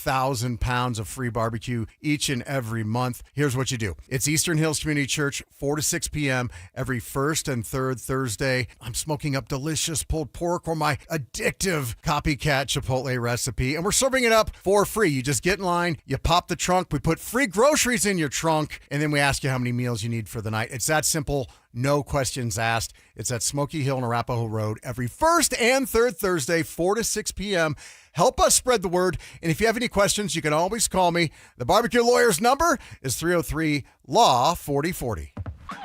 1,000 pounds of free barbecue each and every month. Here's what you do. It's Eastern Hills Community Church, 4 to 6 p.m. every first and third Thursday. I'm smoking up delicious pulled pork or my addictive copycat Chipotle recipe, and we're serving it up for free. You just get in line, you pop the trunk, we put free groceries in your trunk, and then we ask you how many meals you need for the night. It's that simple. No questions asked. It's at Smoky Hill and Arapahoe Road every first and third Thursday, 4 to 6 p.m. Help us spread the word. And if you have any questions, you can always call me. The Barbecue Lawyer's number is 303-LAW-4040.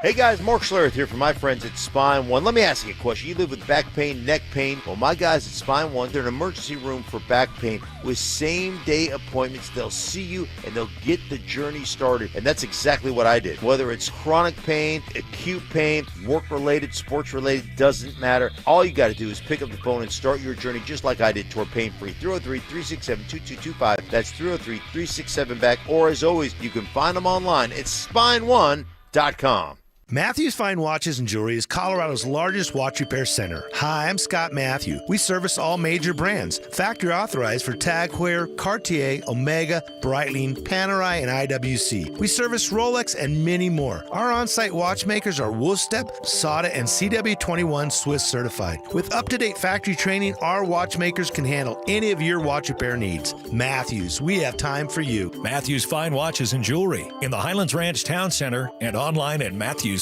Hey guys, Mark Schlereth here from my friends at Spine One. Let me ask you a question. You live with back pain, neck pain? Well, my guys at Spine One, they're an emergency room for back pain with same-day appointments. They'll see you and they'll get the journey started. And that's exactly what I did. Whether it's chronic pain, acute pain, work-related, sports-related, doesn't matter. All you got to do is pick up the phone and start your journey just like I did toward pain-free. 303-367-2225. That's 303-367-BACK. Or as always, you can find them online at spineone.com. Matthews Fine Watches and Jewelry is Colorado's largest watch repair center. Hi, I'm Scott Matthew. We service all major brands. Factory authorized for TAG Heuer, Cartier, Omega, Breitling, Panerai, and IWC. We service Rolex and many more. Our on-site watchmakers are Wolfstep, SADA, and CW21 Swiss certified. With up-to-date factory training, our watchmakers can handle any of your watch repair needs. Matthews, we have time for you. Matthews Fine Watches and Jewelry in the Highlands Ranch Town Center and online at MatthewsFineWatches.com.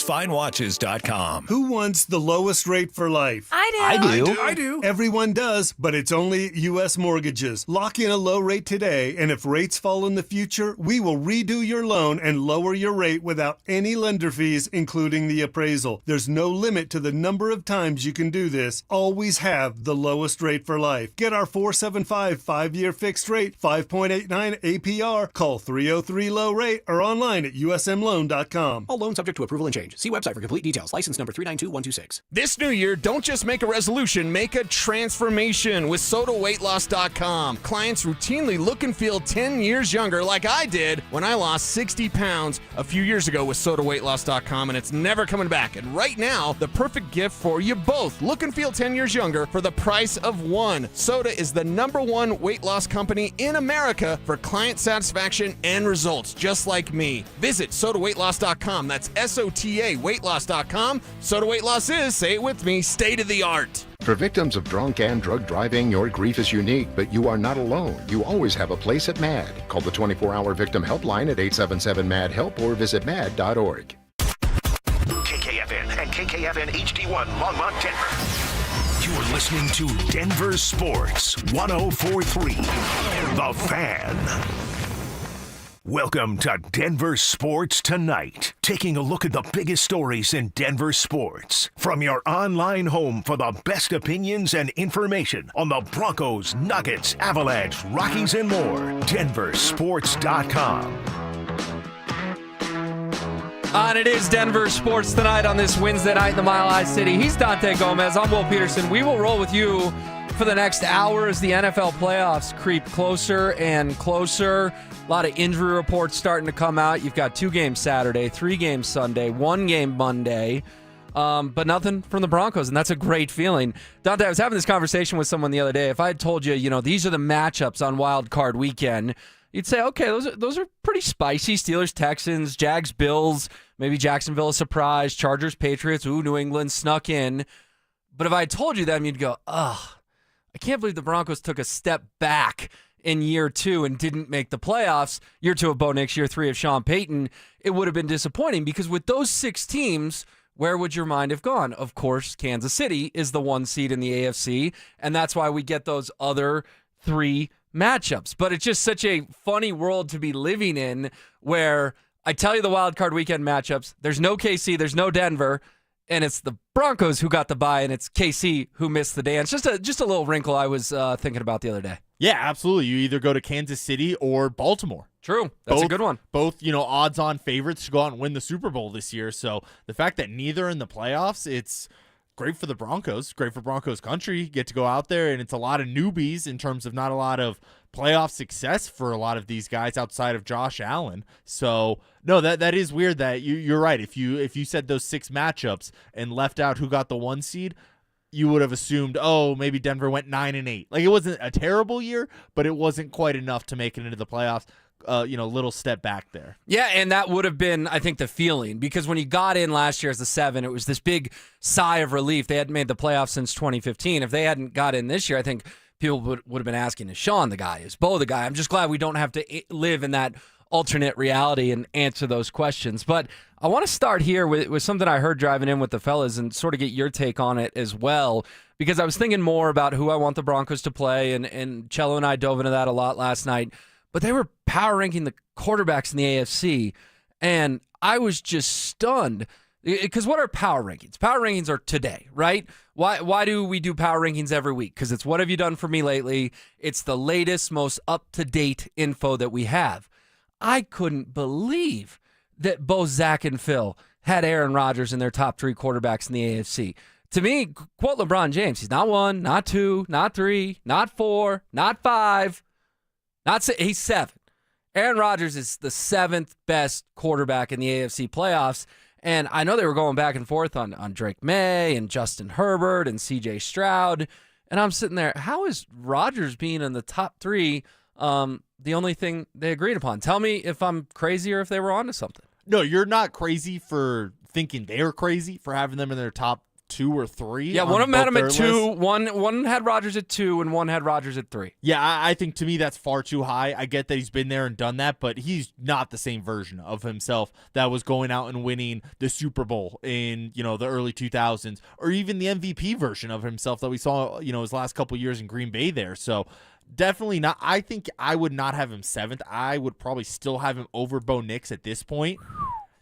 Who wants the lowest rate for life? I do. Everyone does, but it's only U.S. mortgages. Lock in a low rate today, and if rates fall in the future, we will redo your loan and lower your rate without any lender fees, including the appraisal. There's no limit to the number of times you can do this. Always have the lowest rate for life. Get our 475 5-year fixed rate, 5.89 APR. Call 303-LOW-RATE or online at usmloan.com. All loans subject to approval and change. See website for complete details. License number 392126. This new year, don't just make a resolution, make a transformation with SodaWeightLoss.com. Clients routinely look and feel 10 years younger like I did when I lost 60 pounds a few years ago with SodaWeightLoss.com, and it's never coming back. And right now, the perfect gift for you both. Look and feel 10 years younger for the price of one. Soda is the #1 weight loss company in America for client satisfaction and results, just like me. Visit SodaWeightLoss.com. That's SOTA weightloss.com. Soda Weight Loss is, say it with me, state of the art. For victims of drunk and drug driving, your grief is unique, but you are not alone. You always have a place at MAD. Call the 24-hour victim helpline at 877-MAD-HELP or visit mad.org. KKFN and KKFN HD1 Longmont, Denver. You're listening to Denver Sports 104.3 The Fan. Welcome to Denver Sports Tonight, taking a look at the biggest stories in Denver sports. From your online home for the best opinions and information on the Broncos, Nuggets, Avalanche, Rockies, and more. DenverSports.com. And it is Denver Sports Tonight on this Wednesday night in the Mile High City. He's Dante Gomez. I'm Will Peterson. We will roll with you for the next hour as the NFL playoffs creep closer and closer. A lot of injury reports starting to come out. You've got 2 games Saturday, 3 games Sunday, 1 game Monday, but nothing from the Broncos, and that's a great feeling. Dante, I was having this conversation with someone the other day. If I had told you, these are the matchups on Wild Card Weekend, you'd say, okay, those are pretty spicy. Steelers, Texans, Jags, Bills, maybe Jacksonville a surprise, Chargers, Patriots, New England snuck in. But if I had told you them, you'd go, ugh, I can't believe the Broncos took a step back in year 2 and didn't make the playoffs. Year 2 of Bo Nix, year 3 of Sean Payton. It would have been disappointing because with those 6 teams, where would your mind have gone? Of course, Kansas City is the 1 seed in the AFC, and that's why we get those other 3 matchups. But it's just such a funny world to be living in where I tell you the Wild Card Weekend matchups, there's no KC, there's no Denver, and it's the Broncos who got the bye, and it's KC who missed the dance. Just a little wrinkle I was thinking about the other day. Yeah, absolutely. You either go to Kansas City or Baltimore. True. That's a good one. Both, odds-on favorites to go out and win the Super Bowl this year. So the fact that neither are in the playoffs, it's great for the Broncos, great for Broncos country. You get to go out there, and it's a lot of newbies in terms of not a lot of playoff success for a lot of these guys outside of Josh Allen. So, no, that is weird that you're right. If you said those 6 matchups and left out who got the 1 seed, you would have assumed, oh, maybe Denver went 9-8. Like, it wasn't a terrible year, but it wasn't quite enough to make it into the playoffs. Little step back there. Yeah, and that would have been, I think, the feeling, because when you got in last year as the 7, it was this big sigh of relief. They hadn't made the playoffs since 2015. If they hadn't got in this year, I think people would have been asking, is Sean the guy? Is Bo the guy? I'm just glad we don't have to live in that alternate reality and answer those questions. But I want to start here with something I heard driving in with the fellas and sort of get your take on it as well, because I was thinking more about who I want the Broncos to play, and Cello and I dove into that a lot last night. But they were power ranking the quarterbacks in the AFC, and I was just stunned. Because what are power rankings? Power rankings are today, right? Why do we do power rankings every week? Because it's what have you done for me lately? It's the latest, most up-to-date info that we have. I couldn't believe that both Zach and Phil had Aaron Rodgers in their top 3 quarterbacks in the AFC. To me, quote LeBron James, he's not 1, not 2, not 3, not 4, not 5. He's 7. Aaron Rodgers is the 7th best quarterback in the AFC playoffs. And I know they were going back and forth on Drake May and Justin Herbert and CJ Stroud. And I'm sitting there, how is Rodgers being in the top 3 the only thing they agreed upon? Tell me if I'm crazy or if they were onto something. No, you're not crazy for thinking they're crazy for having them in their top 2 or 3. Yeah, one of them had him at 2. One had Rodgers at 2, and one had Rodgers at 3. Yeah, I think to me that's far too high. I get that he's been there and done that, but he's not the same version of himself that was going out and winning the Super Bowl in the early 2000s, or even the MVP version of himself that we saw his last couple years in Green Bay there. So definitely not. I think I would not have him 7th. I would probably still have him over Bo Nix at this point.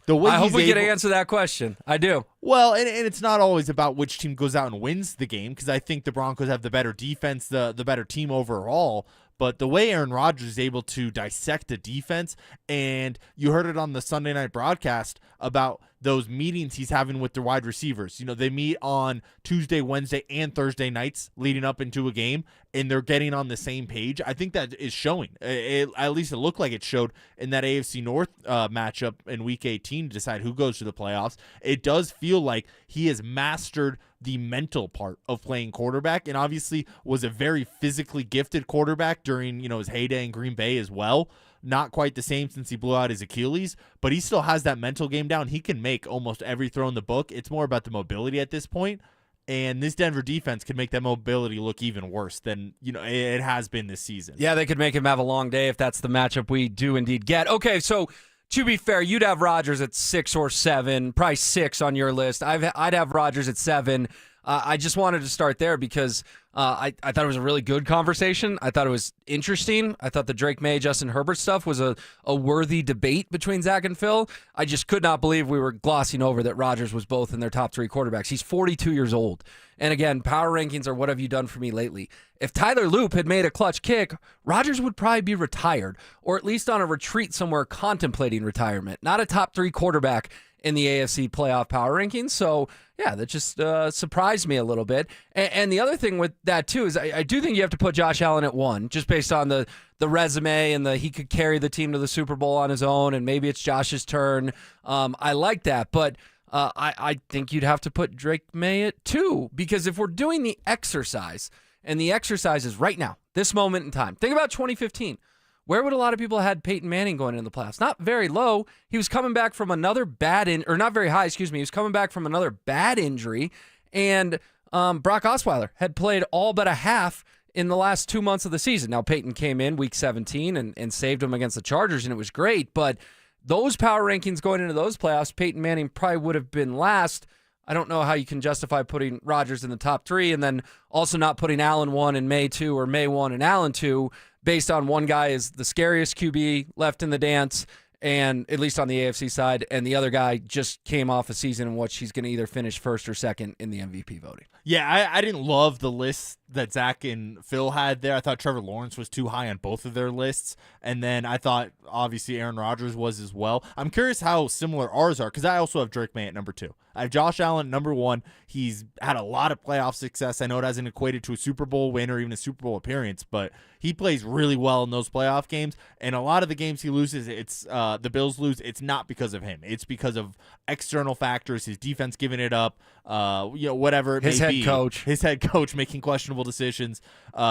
I hope we get to answer that question. I do. Well, and it's not always about which team goes out and wins the game, because I think the Broncos have the better defense, the better team overall. But the way Aaron Rodgers is able to dissect a defense, and you heard it on the Sunday night broadcast about those meetings he's having with their wide receivers. They meet on Tuesday, Wednesday, and Thursday nights leading up into a game, and they're getting on the same page. I think that is showing. At least it looked like it showed in that AFC North matchup in Week 18 to decide who goes to the playoffs. It does feel like he has mastered the mental part of playing quarterback, and obviously was a very physically gifted quarterback during his heyday in Green Bay as well. Not quite the same since he blew out his Achilles, but he still has that mental game down. He can make almost every throw in the book. It's more about the mobility at this point, and this Denver defense can make that mobility look even worse than it has been this season. Yeah, they could make him have a long day if that's the matchup we do indeed get. Okay, so to be fair, you'd have Rodgers at 6 or 7, probably 6 on your list. I'd have Rodgers at 7. I just wanted to start there because I thought it was a really good conversation. I thought it was interesting. I thought the Drake May, Justin Herbert stuff was a worthy debate between Zach and Phil. I just could not believe we were glossing over that Rodgers was both in their top 3 quarterbacks. He's 42 years old. And again, power rankings are what have you done for me lately. If Tyler Loop had made a clutch kick, Rodgers would probably be retired, or at least on a retreat somewhere contemplating retirement. Not a top 3 quarterback in the AFC playoff power rankings. So, yeah, that just surprised me a little bit. And the other thing with that, too, is I do think you have to put Josh Allen at 1, just based on the resume and he could carry the team to the Super Bowl on his own, and maybe it's Josh's turn. I like that, but I think you'd have to put Drake May at 2, because if we're doing the exercise, and the exercise is right now, this moment in time, think about 2015. Where would a lot of people have had Peyton Manning going into the playoffs? Not very low. He was coming back from another or not very high, excuse me. He was coming back from another bad injury, and Brock Osweiler had played all but a half in the last 2 months of the season. Now, Peyton came in week 17 and saved him against the Chargers, and it was great, but those power rankings going into those playoffs, Peyton Manning probably would have been last. I don't know how you can justify putting Rodgers in the top 3 and then also not putting Allen 1 and May 2 or May 1 and Allen 2 based on one guy is the scariest QB left in the dance, and at least on the AFC side, and the other guy just came off a season in which he's going to either finish first or second in the MVP voting. Yeah, I didn't love the list that Zach and Phil had there. I thought Trevor Lawrence was too high on both of their lists, and then I thought obviously Aaron Rodgers was as well. I'm curious how similar ours are, because I also have Drake May at number 2. I have Josh Allen at number 1. He's had a lot of playoff success. I know it hasn't equated to a Super Bowl win or even a Super Bowl appearance, but He plays really well in those playoff games, and a lot of the games he loses, it's the Bills lose. It's not because of him. It's because of external factors, his defense giving it up, whatever it may be. His head coach making questionable decisions.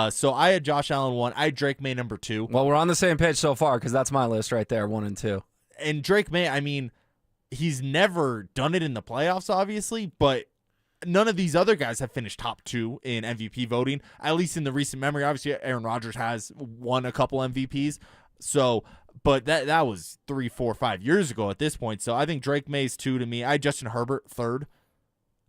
So I had Josh Allen 1. I had Drake May number 2. Well, we're on the same page so far because that's my list right there, 1 and 2. And Drake May, I mean, he's never done it in the playoffs, obviously, but none of these other guys have finished top 2 in MVP voting, at least in the recent memory. Obviously, Aaron Rodgers has won a couple MVPs. So, but that was 3, 4, 5 years ago at this point. So I think Drake May's 2 to me. I had Justin Herbert 3rd.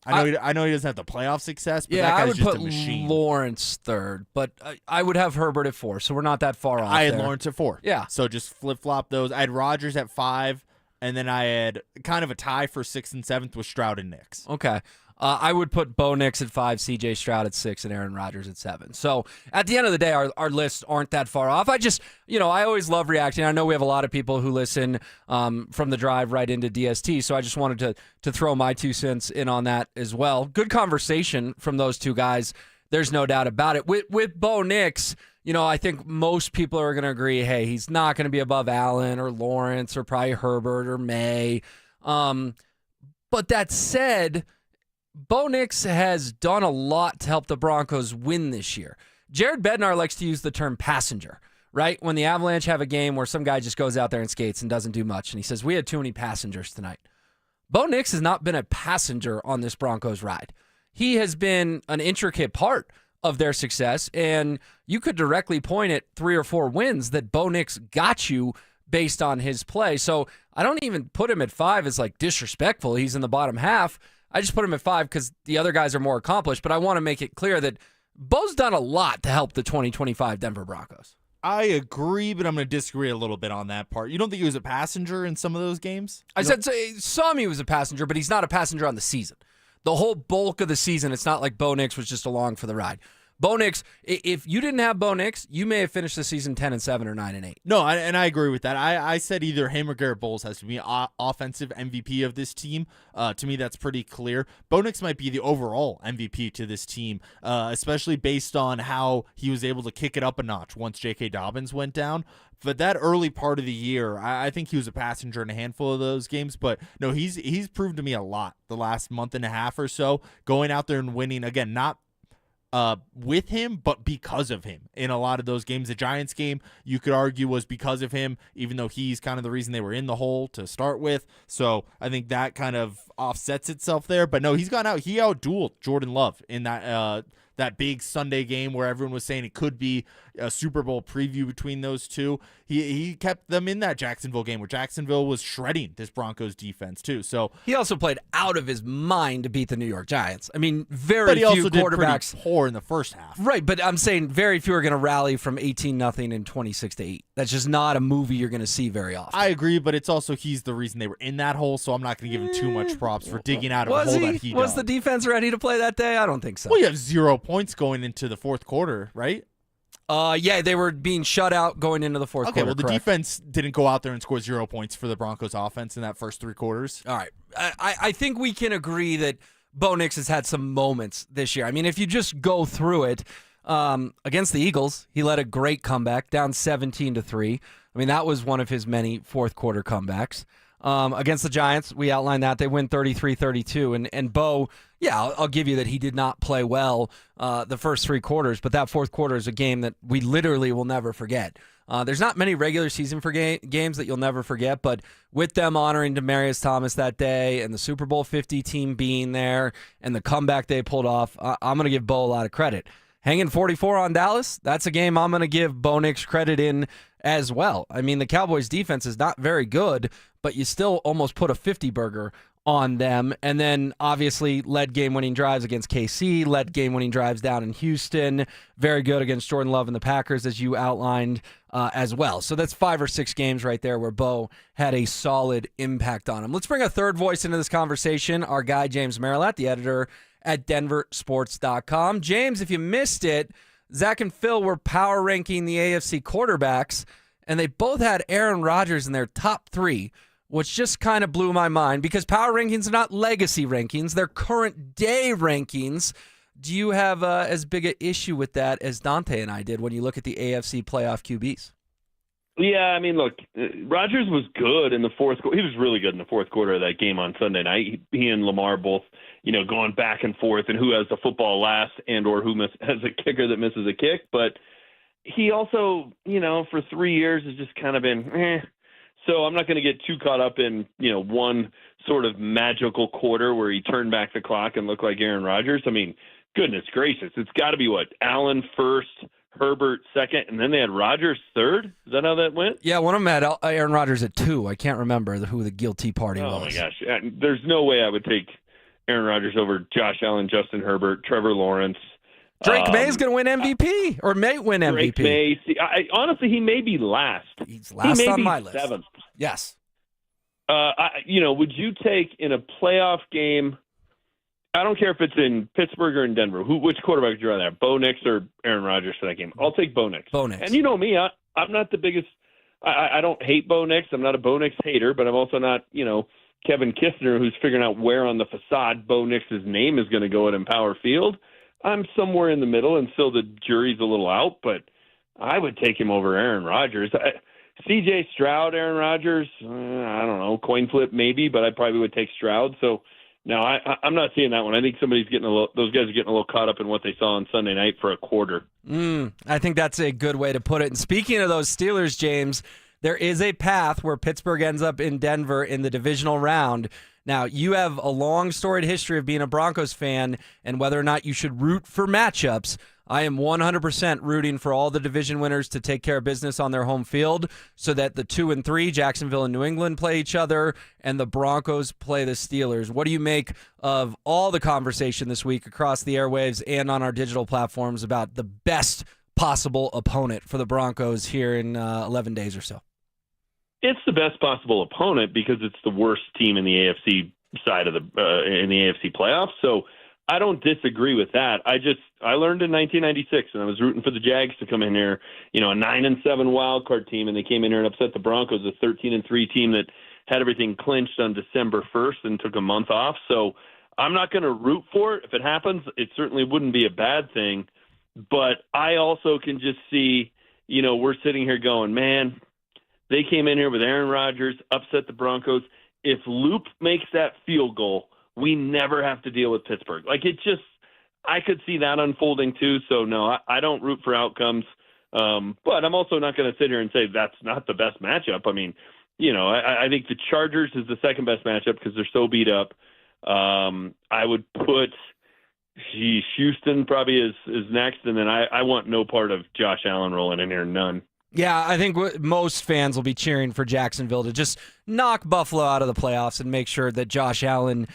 I know he doesn't have the playoff success, but that guy's I would just put a machine. Lawrence 3rd, but I would have Herbert at 4, so we're not that far off. I had there. Lawrence at 4. Yeah. So just flip-flop those. I had Rodgers at 5, and then I had kind of a tie for 6th and 7th with Stroud and Nix. Okay. I would put Bo Nix at 5, C.J. Stroud at 6, and Aaron Rodgers at 7. So at the end of the day, our lists aren't that far off. I just, I always love reacting. I know we have a lot of people who listen from the drive right into DST, so I just wanted to throw my 2 cents in on that as well. Good conversation from those two guys. There's no doubt about it. With Bo Nix, I think most people are going to agree, hey, he's not going to be above Allen or Lawrence or probably Herbert or May. But that said, Bo Nix has done a lot to help the Broncos win this year. Jared Bednar likes to use the term passenger, right? When the Avalanche have a game where some guy just goes out there and skates and doesn't do much, and he says, we had too many passengers tonight. Bo Nix has not been a passenger on this Broncos ride. He has been an intricate part of their success, and you could directly point at 3 or 4 wins that Bo Nix got you based on his play. So I don't even put him at 5 as like disrespectful. He's in the bottom half. I just put him at 5 because the other guys are more accomplished, but I want to make it clear that Bo's done a lot to help the 2025 Denver Broncos. I agree, but I'm going to disagree a little bit on that part. You don't think he was a passenger in some of those games? I said some he was a passenger, but he's not a passenger on the season. The whole bulk of the season, it's not like Bo Nix was just along for the ride. Bo Nix, if you didn't have Bo Nix, you may have finished the season 10-7 or 9-8. No, and I agree with that. I said either him or Garrett Bowles has to be offensive MVP of this team. To me, that's pretty clear. Bo Nix might be the overall MVP to this team, especially based on how he was able to kick it up a notch once J.K. Dobbins went down. But that early part of the year, I think he was a passenger in a handful of those games. But no, he's proved to me a lot the last month and a half or so, going out there and winning, again, not with him, but because of him in a lot of those games. The Giants game, you could argue, was because of him, even though he's kind of the reason they were in the hole to start with. So I think that kind of offsets itself there. But no, he's gone out. He out-dueled Jordan Love in that big Sunday game where everyone was saying it could be a Super Bowl preview between those two. He kept them in that Jacksonville game where Jacksonville was shredding this Broncos defense too. So he also played out of his mind to beat the New York Giants. I mean, very but he few also quarterbacks did pretty poor in the first half. Right, but I'm saying very few are going to rally from 18-0 and 26-8. That's just not a movie you're going to see very often. I agree, but it's also he's the reason they were in that hole, so I'm not going to give him too much props for digging out of a hole that he Was dug. the defense ready to play that day? I don't think so. Well, you have 0 points going into the fourth quarter, right? Yeah, they were being shut out going into the fourth quarter. Okay, well, the defense didn't go out there and score 0 points for the Broncos offense in that first 3 quarters. All right. I think we can agree that Bo Nix has had some moments this year. I mean, if you just go through it, against the Eagles, he led a great comeback, down 17-3. I mean, that was one of his many fourth quarter comebacks. Against the Giants, we outlined that. They win 33-32. And Bo, yeah, I'll give you that he did not play well the first 3 quarters, but that fourth quarter is a game that we literally will never forget. There's not many regular season games that you'll never forget, but with them honoring Demaryius Thomas that day and the Super Bowl 50 team being there and the comeback they pulled off, I'm going to give Bo a lot of credit. Hanging 44 on Dallas, that's a game I'm going to give Bo Nix credit in as well. I mean, the Cowboys defense is not very good, but you still almost put a 50-burger on them. And then, obviously, led game-winning drives against KC, led game-winning drives down in Houston. Very good against Jordan Love and the Packers, as you outlined as well. So that's 5 or 6 games right there where Bo had a solid impact on him. Let's bring a third voice into this conversation, our guy James Marilat, the editor at DenverSports.com. James, if you missed it, Zach and Phil were power ranking the AFC quarterbacks, and they both had Aaron Rodgers in their top 3, which just kind of blew my mind because power rankings are not legacy rankings. They're current day rankings. Do you have as big an issue with that as Dante and I did when you look at the AFC playoff QBs? Yeah, I mean, look, Rodgers was good in the fourth quarter. He was really good in the fourth quarter of that game on Sunday night. He and Lamar both, going back and forth and who has the football last and or who has a kicker that misses a kick. But he also, for 3 years has just kind of been So I'm not going to get too caught up in, one sort of magical quarter where he turned back the clock and looked like Aaron Rodgers. I mean, goodness gracious, it's got to be Allen first, Herbert second, and then they had Rodgers third? Is that how that went? Yeah, one of them had Aaron Rodgers at 2. I can't remember who the guilty party was. Oh, my gosh. There's no way I would take Aaron Rodgers over Josh Allen, Justin Herbert, Trevor Lawrence. Drake May's going to win MVP or may win MVP. Drake May. Honestly, he may be last. He's last on my list. 7th. Yes. Would you take in a playoff game, I don't care if it's in Pittsburgh or in Denver, which quarterback would you rather have, Bo Nix or Aaron Rodgers for that game? I'll take Bo Nix. Bo Nix. And you know me, I'm not the biggest I don't hate Bo Nix. I'm not a Bo Nix hater, but I'm also not, Kevin Kistner, who's figuring out where on the facade Bo Nix's name is going to go at Empower Field. I'm somewhere in the middle, and still the jury's a little out, but I would take him over Aaron Rodgers. C.J. Stroud, Aaron Rodgers, I don't know, coin flip maybe, but I probably would take Stroud. So, no, I'm not seeing that one. I think those guys are getting a little caught up in what they saw on Sunday night for a quarter. I think that's a good way to put it. And speaking of those Steelers, James, there is a path where Pittsburgh ends up in Denver in the divisional round. Now, you have a long storied history of being a Broncos fan and whether or not you should root for matchups. I am 100% rooting for all the division winners to take care of business on their home field so that the 2 and 3, Jacksonville and New England, play each other and the Broncos play the Steelers. What do you make of all the conversation this week across the airwaves and on our digital platforms about the best possible opponent for the Broncos here in 11 days or so? It's the best possible opponent because it's the worst team in the AFC side of in the AFC playoffs. So I don't disagree with that. I learned in 1996, and I was rooting for the Jags to come in here, a 9-7 wild card team, and they came in here and upset the Broncos, a 13-3 team that had everything clinched on December 1st and took a month off. So I'm not going to root for it. If it happens, it certainly wouldn't be a bad thing. But I also can just see, we're sitting here going, man, they came in here with Aaron Rodgers, upset the Broncos. If Loop makes that field goal, we never have to deal with Pittsburgh. I could see that unfolding too. So no, I don't root for outcomes. But I'm also not going to sit here and say that's not the best matchup. I mean, I think the Chargers is the second best matchup because they're so beat up. I would put Houston probably is next. And then I want no part of Josh Allen rolling in here. None. Yeah, I think most fans will be cheering for Jacksonville to just knock Buffalo out of the playoffs and make sure that Josh Allen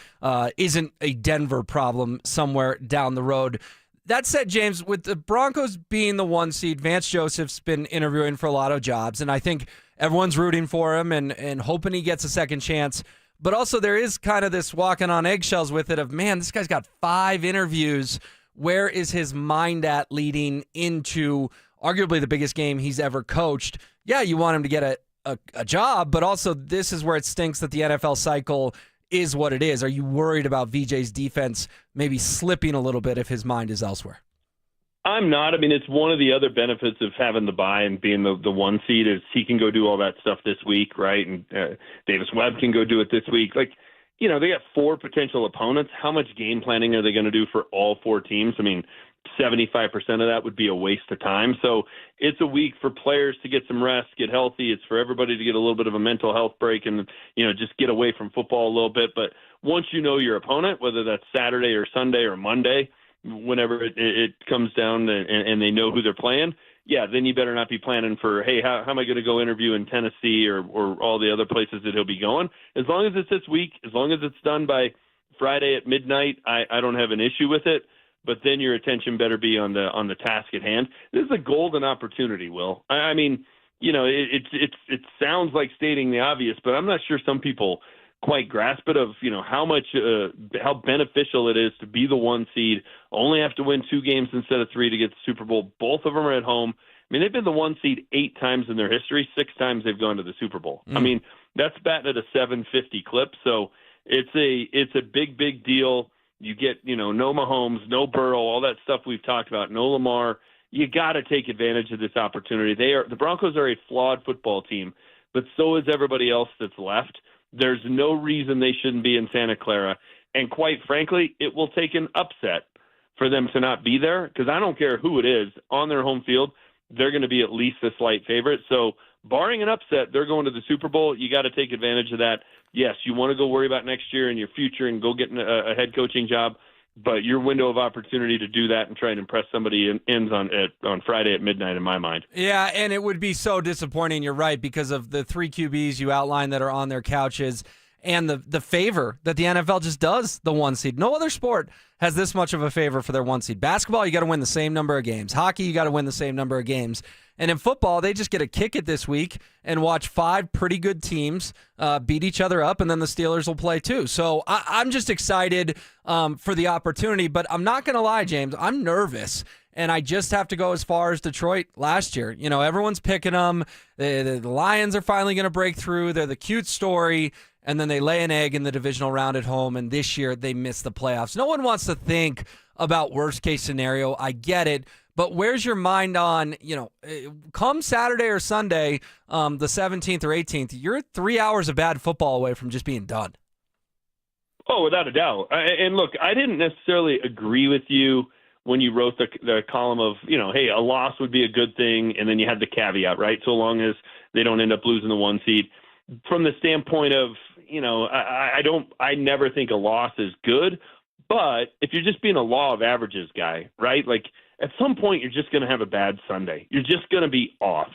isn't a Denver problem somewhere down the road. That said, James, with the Broncos being the 1 seed, Vance Joseph's been interviewing for a lot of jobs, and I think everyone's rooting for him and hoping he gets a second chance. But also there is kind of this walking on eggshells with it of, man, this guy's got 5 interviews. Where is his mind at leading into arguably the biggest game he's ever coached? Yeah, you want him to get a job, but also this is where it stinks that the NFL cycle is what it is. Are you worried about VJ's defense maybe slipping a little bit if his mind is elsewhere? I'm not. I mean, it's one of the other benefits of having the bye and being the 1 seed is he can go do all that stuff this week, right? And Davis Webb can go do it this week. They got 4 potential opponents. How much game planning are they going to do for all 4 teams? I mean, 75% of that would be a waste of time. So it's a week for players to get some rest, get healthy. It's for everybody to get a little bit of a mental health break and, just get away from football a little bit. But once you know your opponent, whether that's Saturday or Sunday or Monday, whenever it comes down and they know who they're playing, yeah, then you better not be planning for, hey, how am I going to go interview in Tennessee or all the other places that he'll be going? As long as it's this week, as long as it's done by Friday at midnight, I don't have an issue with it. But then your attention better be on the task at hand. This is a golden opportunity, Will. I mean, it sounds like stating the obvious, but I'm not sure some people quite grasp it of, how beneficial it is to be the 1 seed, only have to win 2 games instead of 3 to get the Super Bowl. Both of them are at home. I mean, they've been the 1 seed 8 times in their history. 6 times they've gone to the Super Bowl. I mean, that's batting at a 750 clip. So it's a big, big deal. You get, no Mahomes, no Burrow, all that stuff we've talked about, no Lamar. You got to take advantage of this opportunity. The Broncos are a flawed football team, but so is everybody else that's left. There's no reason they shouldn't be in Santa Clara. And quite frankly, it will take an upset for them to not be there, because I don't care who it is on their home field, they're going to be at least a slight favorite. So barring an upset, they're going to the Super Bowl. You got to take advantage of that. Yes, you want to go worry about next year and your future and go get a head coaching job, but your window of opportunity to do that and try and impress somebody ends on Friday at midnight in my mind. Yeah, and it would be so disappointing, you're right, because of the 3 QBs you outlined that are on their couches and the favor that the NFL just does the 1 seed. No other sport has this much of a favor for their 1 seed. Basketball, you got to win the same number of games. Hockey, you got to win the same number of games. And in football, they just get to kick it this week and watch 5 pretty good teams beat each other up, and then the Steelers will play too. So I'm just excited for the opportunity, but I'm not going to lie, James, I'm nervous. And I just have to go as far as Detroit last year. Everyone's picking them. The Lions are finally going to break through. They're the cute story. And then they lay an egg in the divisional round at home, and this year they miss the playoffs. No one wants to think about worst-case scenario. I get it. But where's your mind on, come Saturday or Sunday, the 17th or 18th, you're 3 hours of bad football away from just being done. Oh, without a doubt. And look, I didn't necessarily agree with you when you wrote the column of, hey, a loss would be a good thing, and then you had the caveat, right? So long as they don't end up losing the 1 seed. From the standpoint of, I never think a loss is good, but if you're just being a law of averages guy, right? Like at some point you're just going to have a bad Sunday. You're just going to be off.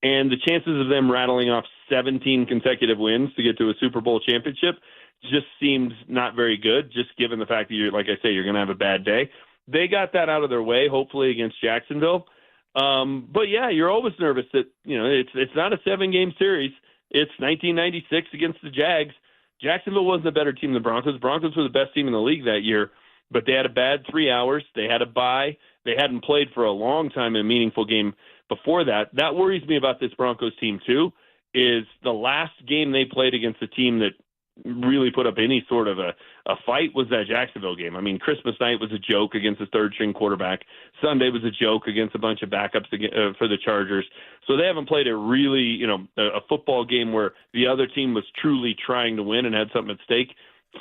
And the chances of them rattling off 17 consecutive wins to get to a Super Bowl championship just seems not very good, just given the fact that you're going to have a bad day. They got that out of their way, hopefully against Jacksonville. But yeah, you're always nervous that, it's not a 7-game series. It's 1996 against the Jags. Jacksonville wasn't a better team than the Broncos. The Broncos were the best team in the league that year, but they had a bad 3 hours. They had a bye. They hadn't played for a long time in a meaningful game before that. That worries me about this Broncos team too, is the last game they played against a team that really put up any sort of a fight was that Jacksonville game. I mean, Christmas night was a joke against a third-string quarterback. Sunday was a joke against a bunch of backups for the Chargers. So they haven't played a really, a football game where the other team was truly trying to win and had something at stake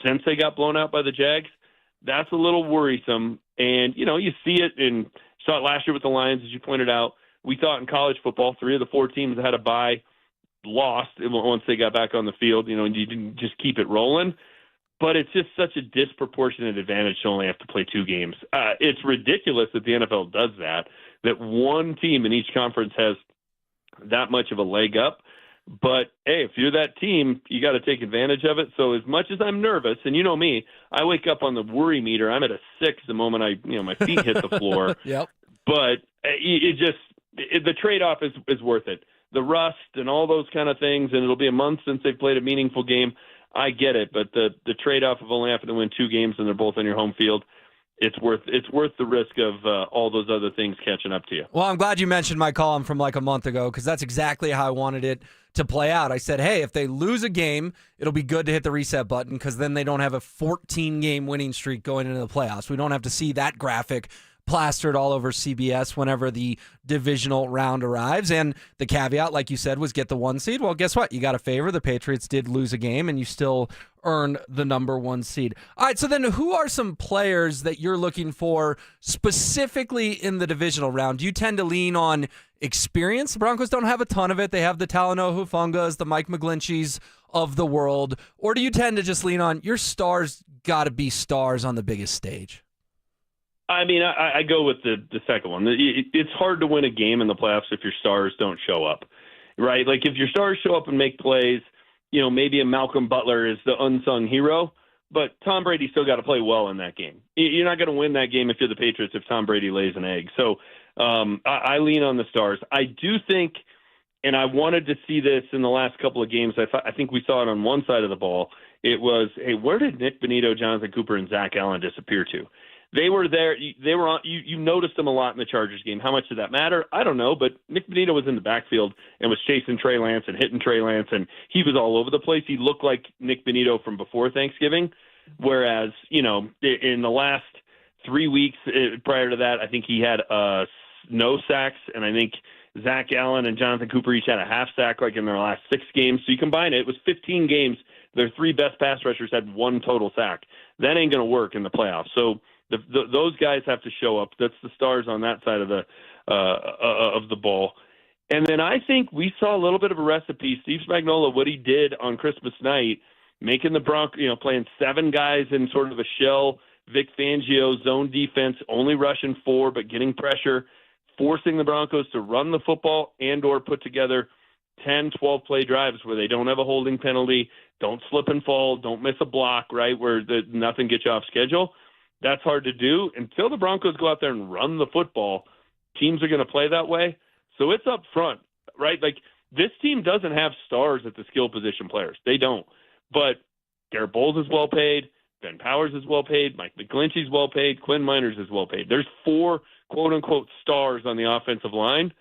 since they got blown out by the Jags. That's a little worrisome. And, you see it in – saw it last year with the Lions, as you pointed out. We thought in college football, 3 of the 4 teams that had a bye lost once they got back on the field, and you didn't just keep it rolling. But it's just such a disproportionate advantage to only have to play 2 games. It's ridiculous that the NFL does that one team in each conference has that much of a leg up. But, hey, if you're that team, you got to take advantage of it. So as much as I'm nervous, and you know me, I wake up on the worry meter. I'm at a 6 the moment my feet hit the floor. Yep. But the trade-off is worth it. The rust and all those kind of things, and it'll be a month since they've played a meaningful game. I get it, but the trade-off of only having to win 2 games and they're both on your home field, it's worth the risk of all those other things catching up to you. Well, I'm glad you mentioned my column from like a month ago, because that's exactly how I wanted it to play out. I said, hey, if they lose a game, it'll be good to hit the reset button, because then they don't have a 14-game winning streak going into the playoffs. We don't have to see that graphic plastered all over CBS whenever the divisional round arrives. And the caveat, like you said, was get the 1 seed. Well, guess what? You got a favor. The Patriots did lose a game, and you still earn the number 1 seed. All right, so then who are some players that you're looking for specifically in the divisional round? Do you tend to lean on experience? The Broncos don't have a ton of it. They have the Talanoa Hufangas, the Mike McGlincheys of the world. Or do you tend to just lean on your stars got to be stars on the biggest stage? I mean, I go with the second one. It's hard to win a game in the playoffs if your stars don't show up, right? Like if your stars show up and make plays, maybe a Malcolm Butler is the unsung hero, but Tom Brady still got to play well in that game. You're not going to win that game if you're the Patriots if Tom Brady lays an egg. So I lean on the stars. I do think, and I wanted to see this in the last couple of games, I think we saw it on one side of the ball. It was, hey, where did Nick Bonito, Jonathan Cooper, and Zach Allen disappear to? They were there. They were on. You noticed them a lot in the Chargers game. How much did that matter? I don't know. But Nick Bonito was in the backfield and was chasing Trey Lance and hitting Trey Lance, and he was all over the place. He looked like Nick Bonito from before Thanksgiving. Whereas, in the last 3 weeks prior to that, I think he had no sacks, and I think Zach Allen and Jonathan Cooper each had a half sack like in their last 6 games. So you combine it, it was 15 games. Their 3 best pass rushers had 1 total sack. That ain't going to work in the playoffs. So those guys have to show up. That's the stars on that side of the ball. And then I think we saw a little bit of a recipe. Steve Spagnuolo, what he did on Christmas night, making the Broncos, playing 7 guys in sort of a shell, Vic Fangio zone defense, only rushing 4, but getting pressure, forcing the Broncos to run the football and or put together 10, 12-play drives where they don't have a holding penalty, don't slip and fall, don't miss a block, right, where nothing gets you off schedule. That's hard to do. Until the Broncos go out there and run the football, teams are going to play that way. So it's up front, right? Like, this team doesn't have stars at the skill position players. They don't. But Garrett Bowles is well paid. Ben Powers is well paid. Mike McGlinchey's well paid. Quinn Miners is well paid. There's 4 quote-unquote stars on the offensive line.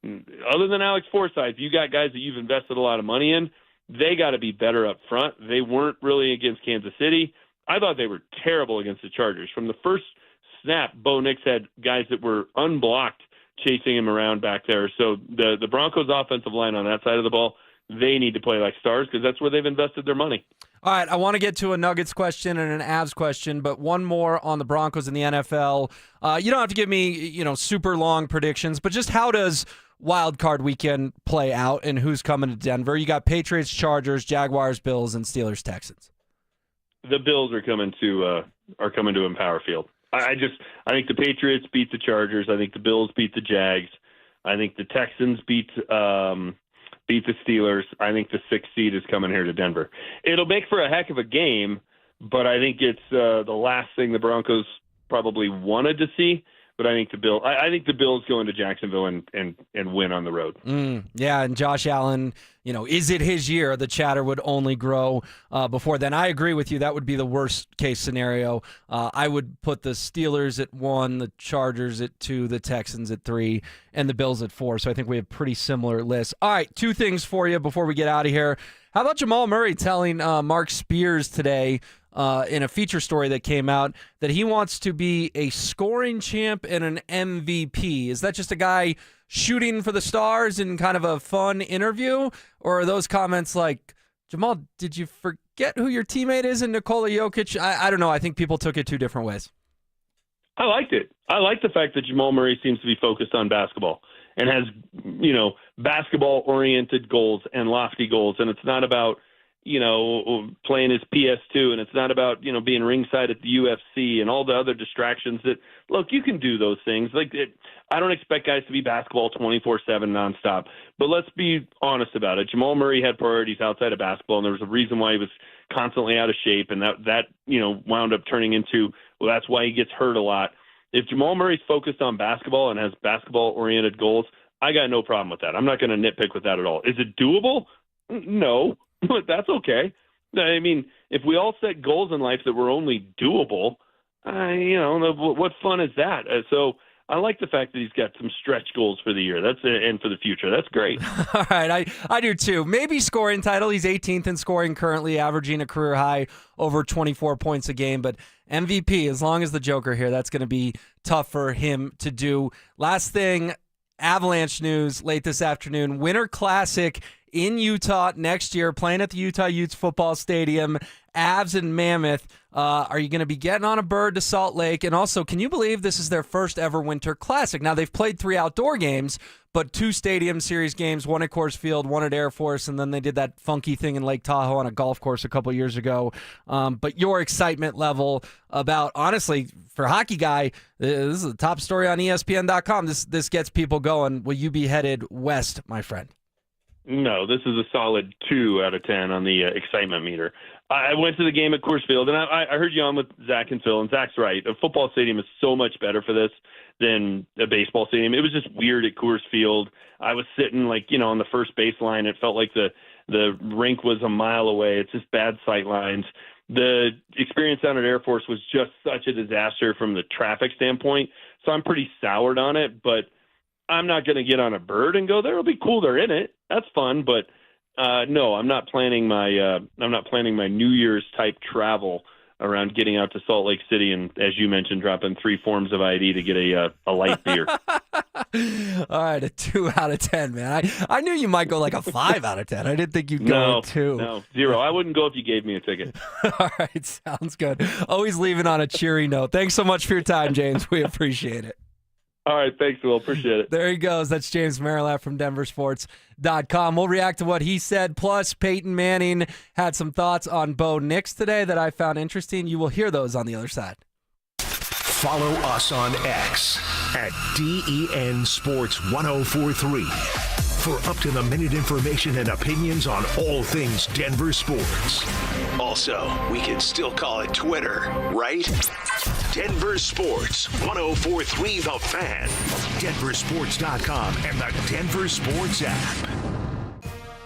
Other than Alex Forsythe, you got guys that you've invested a lot of money in. They got to be better up front. They weren't really against Kansas City. I thought they were terrible against the Chargers. From the first snap, Bo Nix had guys that were unblocked chasing him around back there. So the Broncos offensive line on that side of the ball, they need to play like stars because that's where they've invested their money. All right, I want to get to a Nuggets question and an Avs question, but one more on the Broncos in the NFL. You don't have to give me, super long predictions, but just how does Wild Card weekend play out and who's coming to Denver? You got Patriots, Chargers, Jaguars, Bills, and Steelers, Texans. The Bills are coming to Empower Field. I think the Patriots beat the Chargers. I think the Bills beat the Jags. I think the Texans beat the Steelers. I think the 6th seed is coming here to Denver. It'll make for a heck of a game, but I think it's the last thing the Broncos probably wanted to see. But I think the Bills go into Jacksonville and win on the road. Yeah, and Josh Allen, is it his year? The chatter would only grow before then. I agree with you. That would be the worst case scenario. I would put the Steelers at 1, the Chargers at 2, the Texans at 3, and the Bills at 4. So I think we have pretty similar lists. All right, 2 things for you before we get out of here. How about Jamal Murray telling Mark Spears today in a feature story that came out that he wants to be a scoring champ and an MVP? Is that just a guy shooting for the stars in kind of a fun interview? Or are those comments like, Jamal, did you forget who your teammate is in Nikola Jokic? I don't know. I think people took it 2 different ways. I liked it. I like the fact that Jamal Murray seems to be focused on basketball and has, basketball-oriented goals and lofty goals. And it's not about, playing his PS2, and it's not about, being ringside at the UFC and all the other distractions that, look, you can do those things. I don't expect guys to be basketball 24/7 nonstop, but let's be honest about it. Jamal Murray had priorities outside of basketball, and there was a reason why he was constantly out of shape, and that wound up turning into, well, that's why he gets hurt a lot. If Jamal Murray's focused on basketball and has basketball-oriented goals, I got no problem with that. I'm not going to nitpick with that at all. Is it doable? No, but that's okay. I mean, if we all set goals in life that were only doable, what fun is that? So I like the fact that he's got some stretch goals for the year. And for the future. That's great. All right, I do too. Maybe scoring title. He's 18th in scoring currently, averaging a career high over 24 points a game. But MVP, as long as the Joker here, that's going to be tough for him to do. Last thing, Avalanche news late this afternoon. Winter Classic in Utah next year, playing at the Utah Utes football stadium. Avs and Mammoth. Are you going to be getting on a bird to Salt Lake? And also, can you believe this is their first ever Winter Classic? Now, they've played 3 outdoor games, but 2 Stadium Series games, 1 at Coors Field, 1 at Air Force, and then they did that funky thing in Lake Tahoe on a golf course a couple years ago. But your excitement level about, honestly, for Hockey Guy, this is the top story on ESPN.com. This gets people going. Will you be headed west, my friend? No, this is a solid 2 out of 10 on the excitement meter. I went to the game at Coors Field, and I heard you on with Zach and Phil, and Zach's right. A football stadium is so much better for this than a baseball stadium. It was just weird at Coors Field. I was sitting, on the first baseline. It felt like the rink was a mile away. It's just bad sight lines. The experience down at Air Force was just such a disaster from the traffic standpoint, so I'm pretty soured on it, but I'm not going to get on a bird and go there. It'll be cool. They're in it. That's fun. But no, I'm not planning my New Year's type travel around getting out to Salt Lake City and, as you mentioned, dropping 3 forms of ID to get a light beer. All right, a 2 out of 10, man. I knew you might go like a 5 out of 10. I didn't think you'd go a 2. No, 0. I wouldn't go if you gave me a ticket. All right, sounds good. Always leaving on a cheery note. Thanks so much for your time, James. We appreciate it. All right, thanks, Will. Appreciate it. There he goes. That's James Marilat from DenverSports.com. We'll react to what he said. Plus, Peyton Manning had some thoughts on Bo Nix today that I found interesting. You will hear those on the other side. Follow us on X at DEN Sports 1043 for up-to-the-minute information and opinions on all things Denver sports. Also, we can still call it Twitter, right? Denver Sports 1043 The Fan, DenverSports.com, and the Denver Sports app.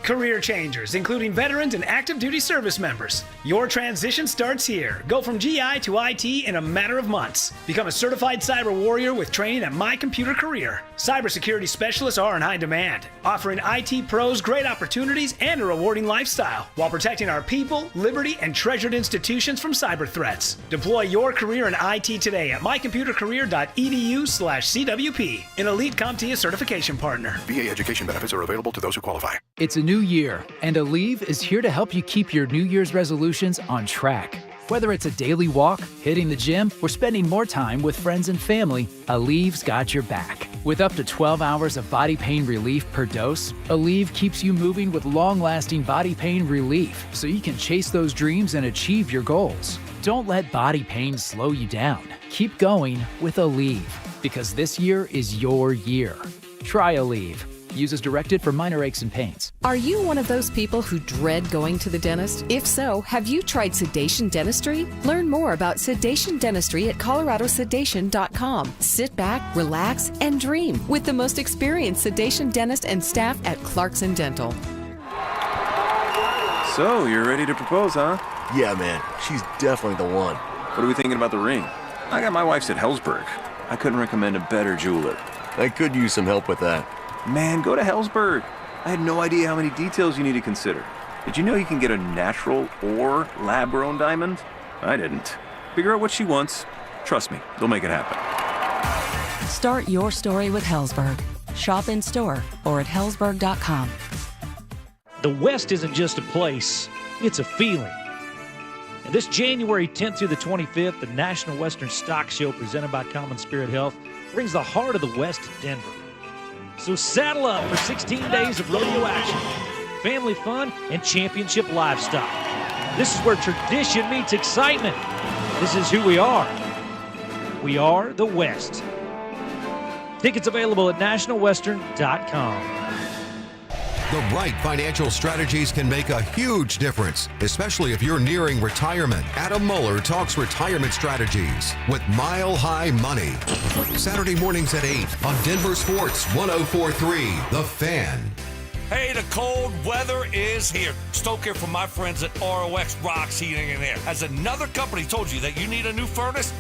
Career changers, including veterans and active duty service members. Your transition starts here. Go from GI to IT in a matter of months. Become a certified cyber warrior with training at My Computer Career. Cybersecurity specialists are in high demand, offering IT pros great opportunities and a rewarding lifestyle while protecting our people, liberty, and treasured institutions from cyber threats. Deploy your career in IT today at mycomputercareer.edu/CWP, an elite CompTIA certification partner. VA education benefits are available to those who qualify. It's a new year, and Aleve is here to help you keep your New Year's resolutions on track. Whether it's a daily walk, hitting the gym, or spending more time with friends and family, Aleve's got your back. With up to 12 hours of body pain relief per dose, Aleve keeps you moving with long-lasting body pain relief so you can chase those dreams and achieve your goals. Don't let body pain slow you down. Keep going with Aleve, because this year is your year. Try Aleve. Use as directed for minor aches and pains. Are you one of those people who dread going to the dentist? If so, have you tried sedation dentistry? Learn more about sedation dentistry at coloradosedation.com. Sit back, relax, and dream with the most experienced sedation dentist and staff at Clarkson Dental. So, you're ready to propose, huh? Yeah, man. She's definitely the one. What are we thinking about the ring? I got my wife's at Hellsberg. I couldn't recommend a better jeweler. I could use some help with that. Man, go to Hellsberg. I had no idea how many details you need to consider. Did you know you can get a natural or lab-grown diamond? I didn't. Figure out what she wants. Trust me, they'll make it happen. Start your story with Hellsberg. Shop in store or at hellsberg.com. The West isn't just a place, it's a feeling. And this January 10th through the 25th, the National Western Stock Show presented by Common Spirit Health brings the heart of the West to Denver. So saddle up for 16 days of rodeo action, family fun, and championship livestock. This is where tradition meets excitement. This is who we are. We are the West. Tickets available at nationalwestern.com. The right financial strategies can make a huge difference, especially if you're nearing retirement. Adam Mueller talks retirement strategies with Mile High Money. Saturday mornings at 8 on Denver Sports 1043, The Fan. Hey, the cold weather is here. Stoke here from my friends at ROX Rocks Heating and Air. Has another company told you that you need a new furnace?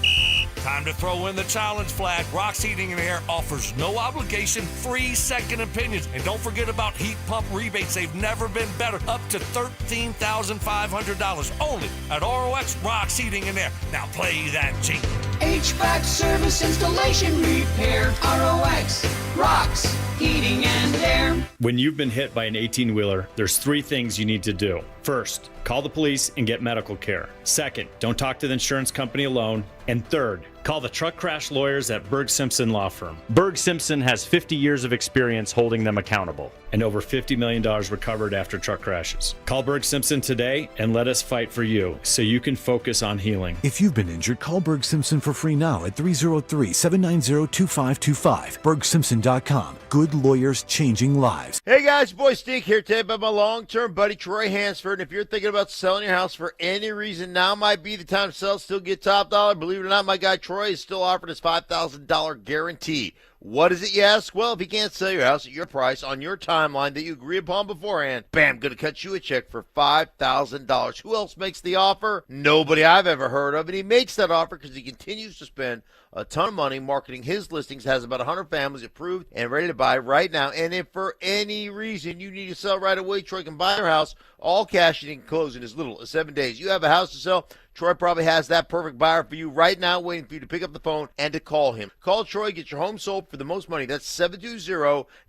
Time to throw in the challenge flag. Rocks Heating and Air offers no obligation, free second opinions. And don't forget about heat pump rebates. They've never been better. Up to $13,500 only at ROX Rocks Heating and Air. Now play that G. HVAC service, installation, repair. ROX Rocks Heating and Air. When you've been hit by an 18-wheeler, there's 3 things you need to do. First, call the police and get medical care. Second, don't talk to the insurance company alone. And third, call the truck crash lawyers at Berg Simpson Law Firm. Berg Simpson has 50 years of experience holding them accountable and over $50 million recovered after truck crashes. Call Berg Simpson today and let us fight for you so you can focus on healing. If you've been injured, call Berg Simpson for free now at 303-790-2525. BergSimpson.com. Good lawyers changing lives. Hey guys, boy Stink here today by my long-term buddy Troy Hansford. And if you're thinking about selling your house for any reason, now might be the time to sell, still get top dollar. Believe it or not, my guy Troy is still offering his $5,000 guarantee. What is it, you ask? Well, if you can't sell your house at your price on your timeline that you agree upon beforehand, bam, going to cut you a check for $5,000. Who else makes the offer? Nobody I've ever heard of. And he makes that offer because he continues to spend a ton of money marketing his listings, has about 100 families approved and ready to buy right now. And if for any reason you need to sell right away, Troy can buy your house all cash and he can close in as little as 7 days. You have a house to sell, Troy probably has that perfect buyer for you right now, waiting for you to pick up the phone and to call him. Call Troy, get your home sold for the most money. That's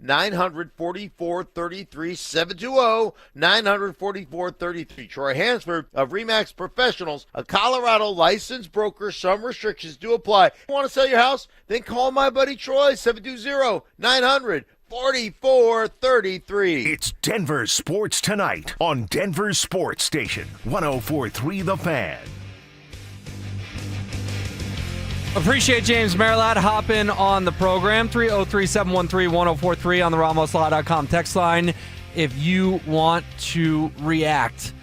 720-900-4433, 720-900-4433. Troy Hansford of RE/MAX Professionals, a Colorado licensed broker. Some restrictions do apply. Want to sell your house? Then call my buddy Troy, 720-900-4433. It's Denver Sports Tonight on Denver Sports Station 104.3 The Fan. Appreciate James Marilat hopping on the program. 303-713-1043 on the RamosLaw.com text line. If you want to react.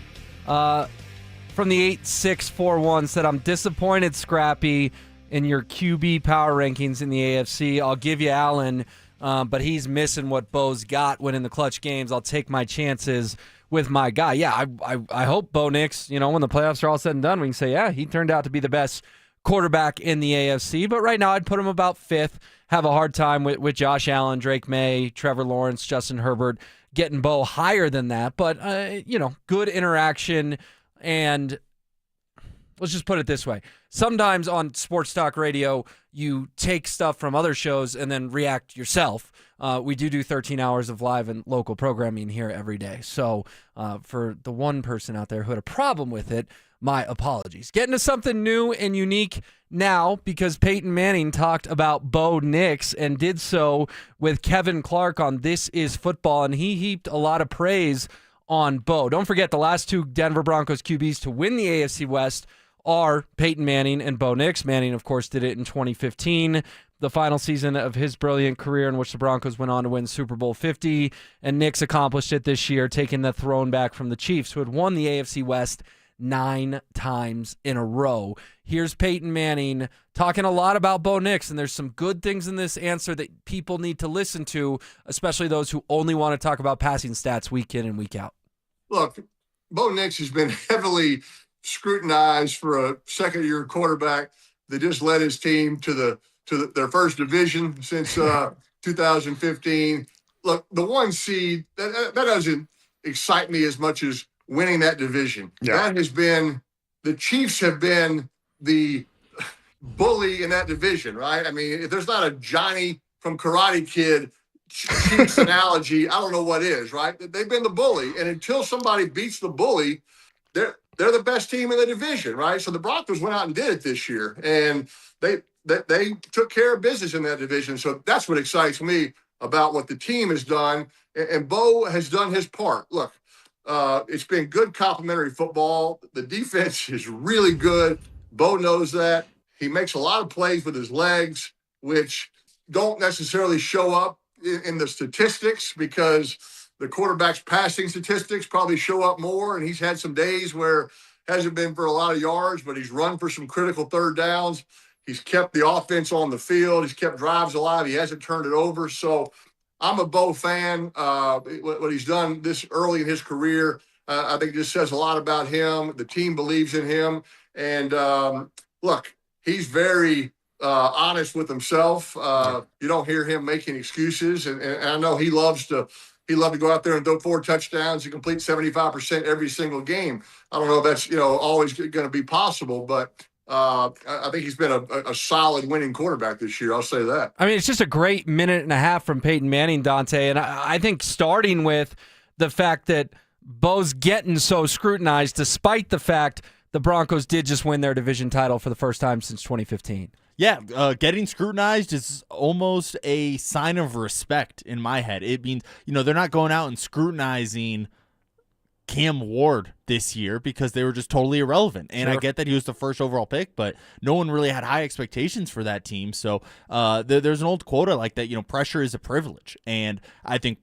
From the 8641 said, I'm disappointed, Scrappy, in your QB power rankings in the AFC. I'll give you Allen, but he's missing what Bo's got when in the clutch games. I'll take my chances with my guy. Yeah, I hope Bo Nix, when the playoffs are all said and done, we can say, yeah, he turned out to be the best quarterback in the AFC. But right now, I'd put him about fifth. Have a hard time with Josh Allen, Drake May, Trevor Lawrence, Justin Herbert, getting Bo higher than that. But, good interaction. And let's just put it this way. Sometimes on sports talk radio, you take stuff from other shows and then react yourself. We do 13 hours of live and local programming here every day. So for the one person out there who had a problem with it, my apologies. Getting to something new and unique now, because Peyton Manning talked about Bo Nix and did so with Kevin Clark on This Is Football, and he heaped a lot of praise on Bo. Don't forget, the last two Denver Broncos QBs to win the AFC West are Peyton Manning and Bo Nix. Manning, of course, did it in 2015, the final season of his brilliant career in which the Broncos went on to win Super Bowl 50, and Nix accomplished it this year, taking the throne back from the Chiefs, who had won the AFC West 9 times in a row. Here's Peyton Manning talking a lot about Bo Nix, and there's some good things in this answer that people need to listen to, especially those who only want to talk about passing stats week in and week out. Look, Bo Nix has been heavily scrutinized for a second-year quarterback that just led his team to their first division since 2015. Look, the one seed, that doesn't excite me as much as winning that division. Yeah. That has been, the Chiefs have been the bully in that division, right? I mean, if there's not a Johnny from Karate Kid Chiefs analogy, I don't know what is, right? They've been the bully, and until somebody beats the bully, they're the best team in the division, right? So the Broncos went out and did it this year, and they took care of business in that division. So that's what excites me about what the team has done, and Bo has done his part. Look, it's been good complementary football. The defense is really good. Bo knows that. He makes a lot of plays with his legs, which don't necessarily show up in the statistics, because the quarterback's passing statistics probably show up more, and he's had some days where hasn't been for a lot of yards, but he's run for some critical third downs. He's kept the offense on the field. He's kept drives alive. He hasn't turned it over. So I'm a Bo fan. What he's done this early in his career, I think just says a lot about him. The team believes in him. And look, he's very honest with himself. You don't hear him making excuses. And I know he loves to go out there and throw 4 touchdowns and complete 75% every single game. I don't know if that's, always going to be possible, but I think he's been a solid winning quarterback this year. I'll say that. I mean, it's just a great minute and a half from Peyton Manning, Dante. And I think starting with the fact that Bo's getting so scrutinized, despite the fact the Broncos did just win their division title for the first time since 2015. Yeah, getting scrutinized is almost a sign of respect in my head. It means, they're not going out and scrutinizing Cam Ward this year because they were just totally irrelevant. And I get that he was the first overall pick, but no one really had high expectations for that team. So there's an old quote I like that, pressure is a privilege. And I think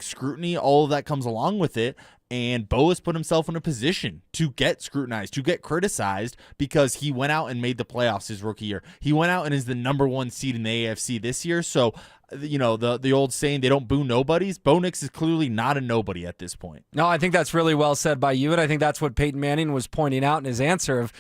scrutiny, all of that comes along with it. And Bo has put himself in a position to get scrutinized, to get criticized, because he went out and made the playoffs his rookie year. He went out and is the number 1 seed in the AFC this year. So, the old saying, they don't boo nobodies. Bo Nix is clearly not a nobody at this point. No, I think that's really well said by you, and I think that's what Peyton Manning was pointing out in his answer of,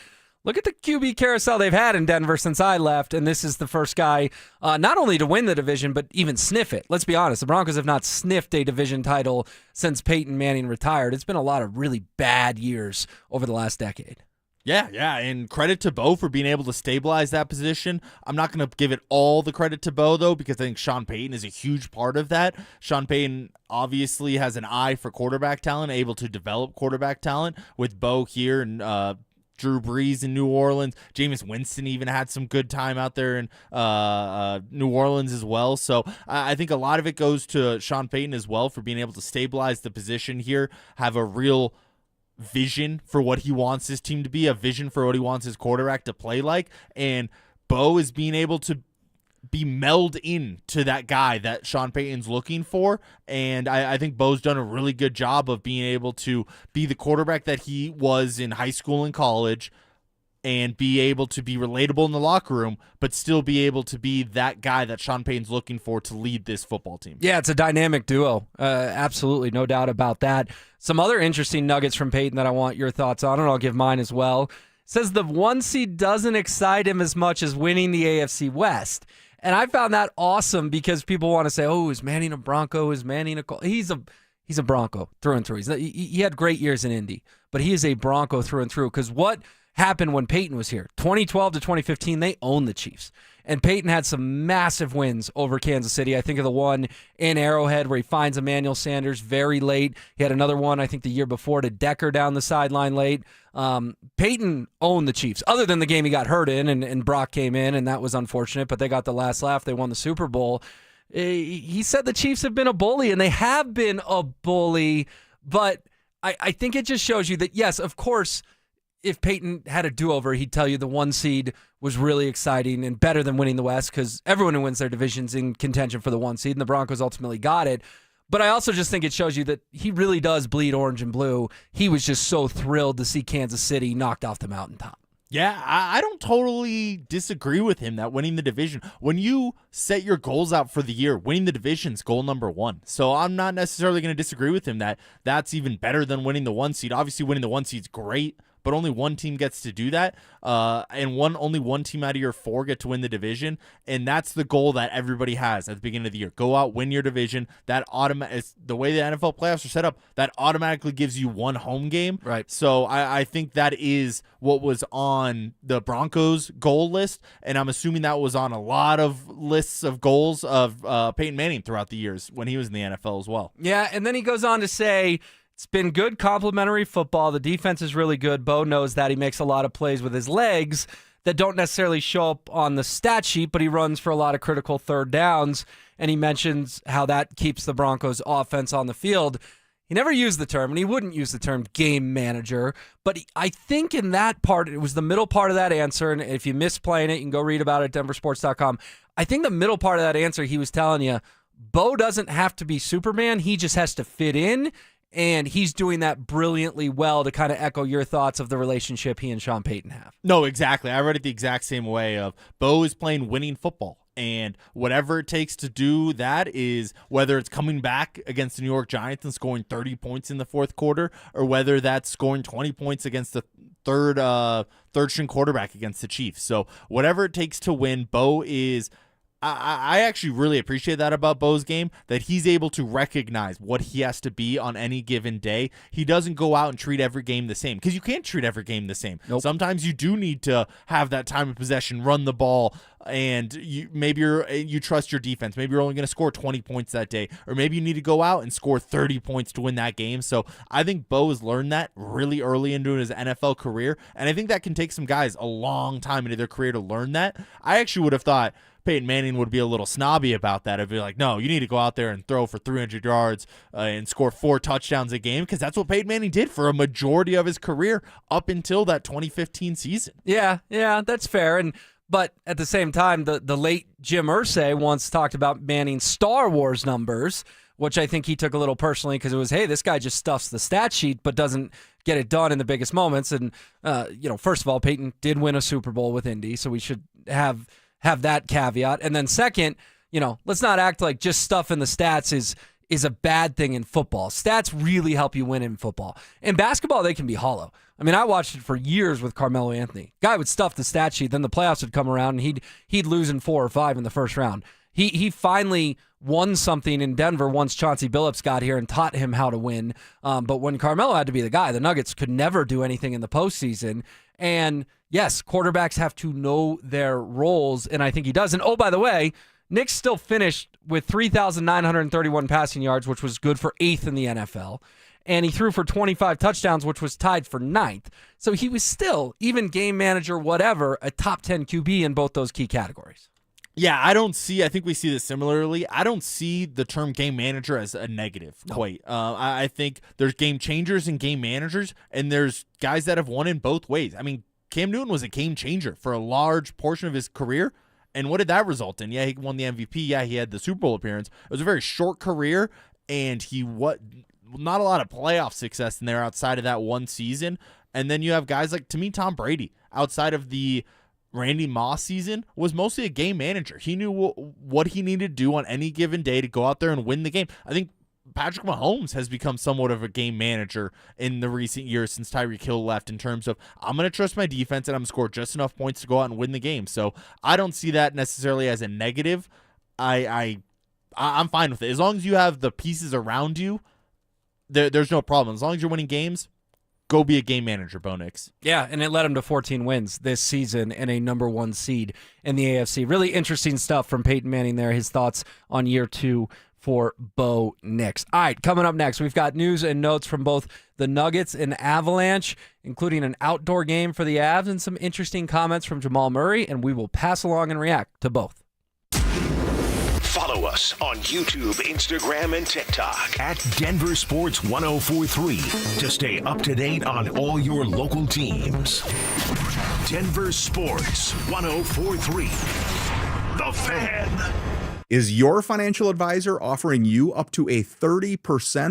look at the QB carousel they've had in Denver since I left, and this is the first guy not only to win the division, but even sniff it. Let's be honest, the Broncos have not sniffed a division title since Peyton Manning retired. It's been a lot of really bad years over the last decade. Yeah, and credit to Bo for being able to stabilize that position. I'm not going to give it all the credit to Bo, though, because I think Sean Payton is a huge part of that. Sean Payton obviously has an eye for quarterback talent, able to develop quarterback talent with Bo here and Drew Brees in New Orleans. Jameis Winston even had some good time out there in New Orleans as well. So I think a lot of it goes to Sean Payton as well for being able to stabilize the position here, have a real vision for what he wants his team to be, a vision for what he wants his quarterback to play like, and Bo is being able to be melded in to that guy that Sean Payton's looking for, and I think Bo's done a really good job of being able to be the quarterback that he was in high school and college, and be able to be relatable in the locker room, but still be able to be that guy that Sean Payton's looking for to lead this football team. Yeah, it's a dynamic duo. Absolutely, no doubt about that. Some other interesting nuggets from Payton that I want your thoughts on, and I'll give mine as well. Says the 1 seed doesn't excite him as much as winning the AFC West. And I found that awesome because people want to say, oh, is Manning a Bronco? Is Manning a Colt? He's a Bronco through and through. He had great years in Indy, but he is a Bronco through and through because what happened when Payton was here? 2012 to 2015, they owned the Chiefs. And Payton had some massive wins over Kansas City. I think of the one in Arrowhead where he finds Emmanuel Sanders very late. He had another one, I think, the year before to Decker down the sideline late. Payton owned the Chiefs, other than the game he got hurt in, and Brock came in, and that was unfortunate, but they got the last laugh. They won the Super Bowl. He said the Chiefs have been a bully, and they have been a bully, but I think it just shows you that, yes, of course, if Payton had a do-over, he'd tell you the 1 seed was really exciting and better than winning the West because everyone who wins their division's in contention for the 1 seed, and the Broncos ultimately got it. But I also just think it shows you that he really does bleed orange and blue. He was just so thrilled to see Kansas City knocked off the mountaintop. Yeah, I don't totally disagree with him that winning the division, when you set your goals out for the year, winning the division's goal number 1. So I'm not necessarily going to disagree with him that that's even better than winning the 1 seed. Obviously, winning the 1 seed's great, but only one team gets to do that, and only one team out of your 4 get to win the division, and that's the goal that everybody has at the beginning of the year. Go out, win your division. That the way the NFL playoffs are set up, that automatically gives you 1 home game. Right. So I think that is what was on the Broncos goal list, and I'm assuming that was on a lot of lists of goals of Peyton Manning throughout the years when he was in the NFL as well. Yeah, and then he goes on to say, it's been good complementary football. The defense is really good. Bo knows that. He makes a lot of plays with his legs that don't necessarily show up on the stat sheet, but he runs for a lot of critical third downs, and he mentions how that keeps the Broncos' offense on the field. He never used the term, and he wouldn't use the term game manager, but I think in that part, it was the middle part of that answer, and if you miss playing it, you can go read about it at DenverSports.com. I think the middle part of that answer, he was telling you, Bo doesn't have to be Superman. He just has to fit in, and he's doing that brilliantly well to kind of echo your thoughts of the relationship he and Sean Payton have. No, exactly. I read it the exact same way of Bo is playing winning football. And whatever it takes to do that is whether it's coming back against the New York Giants and scoring 30 points in the fourth quarter, or whether that's scoring 20 points against the third string quarterback against the Chiefs. So whatever it takes to win, Bo is – I actually really appreciate that about Bo's game, that he's able to recognize what he has to be on any given day. He doesn't go out and treat every game the same, because you can't treat every game the same. Nope. Sometimes you do need to have that time of possession, run the ball, and you trust your defense. Maybe you're only going to score 20 points that day, or maybe you need to go out and score 30 points to win that game. So I think Bo has learned that really early into his NFL career, and I think that can take some guys a long time into their career to learn that. I actually would have thought Peyton Manning would be a little snobby about that. I'd be like, no, you need to go out there and throw for 300 yards and score 4 touchdowns a game, because that's what Peyton Manning did for a majority of his career up until that 2015 season. Yeah, that's fair. But at the same time, the late Jim Irsay once talked about Manning's Star Wars numbers, which I think he took a little personally because it was, hey, this guy just stuffs the stat sheet but doesn't get it done in the biggest moments. And, first of all, Peyton did win a Super Bowl with Indy, so we should have that caveat. And then second, let's not act like just stuff in the stats is a bad thing in football. Stats really help you win in football. In basketball, they can be hollow. I mean, I watched it for years with Carmelo Anthony. Guy would stuff the stat sheet, then the playoffs would come around, and he'd lose in 4 or 5 in the first round. He finally won something in Denver once Chauncey Billups got here and taught him how to win. But when Carmelo had to be the guy, the Nuggets could never do anything in the postseason. And yes, quarterbacks have to know their roles, and I think he does. And oh, by the way, Nick still finished with 3,931 passing yards, which was good for 8th in the NFL. And he threw for 25 touchdowns, which was tied for 9th. So he was still, even game manager, whatever, a top 10 QB in both those key categories. Yeah, I think we see this similarly. I don't see the term game manager as a negative quite. I think there's game changers and game managers, and there's guys that have won in both ways. I mean, Cam Newton was a game changer for a large portion of his career, and what did that result in? Yeah, he won the MVP. Yeah, he had the Super Bowl appearance. It was a very short career, and not a lot of playoff success in there outside of that one season. And then you have guys like, to me, Tom Brady, outside of the Randy Moss season, was mostly a game manager. He knew what he needed to do on any given day to go out there and win the game. I think Patrick Mahomes has become somewhat of a game manager in the recent years since Tyreek Hill left, in terms of, I'm going to trust my defense and I'm going to score just enough points to go out and win the game. So I don't see that necessarily as a negative. I'm fine with it. As long as you have the pieces around you, there's no problem. As long as you're winning games, go be a game manager, Bo Nix. Yeah, and it led him to 14 wins this season and a number 1 seed in the AFC. Really interesting stuff from Peyton Manning there, his thoughts on year 2 for Bo Nix. All right, coming up next, we've got news and notes from both the Nuggets and Avalanche, including an outdoor game for the Avs and some interesting comments from Jamal Murray, and we will pass along and react to both. Follow us on YouTube, Instagram, and TikTok at Denver Sports 1043 to stay up to date on all your local teams. Denver Sports 1043. The Fan. Is your financial advisor offering you up to a 30%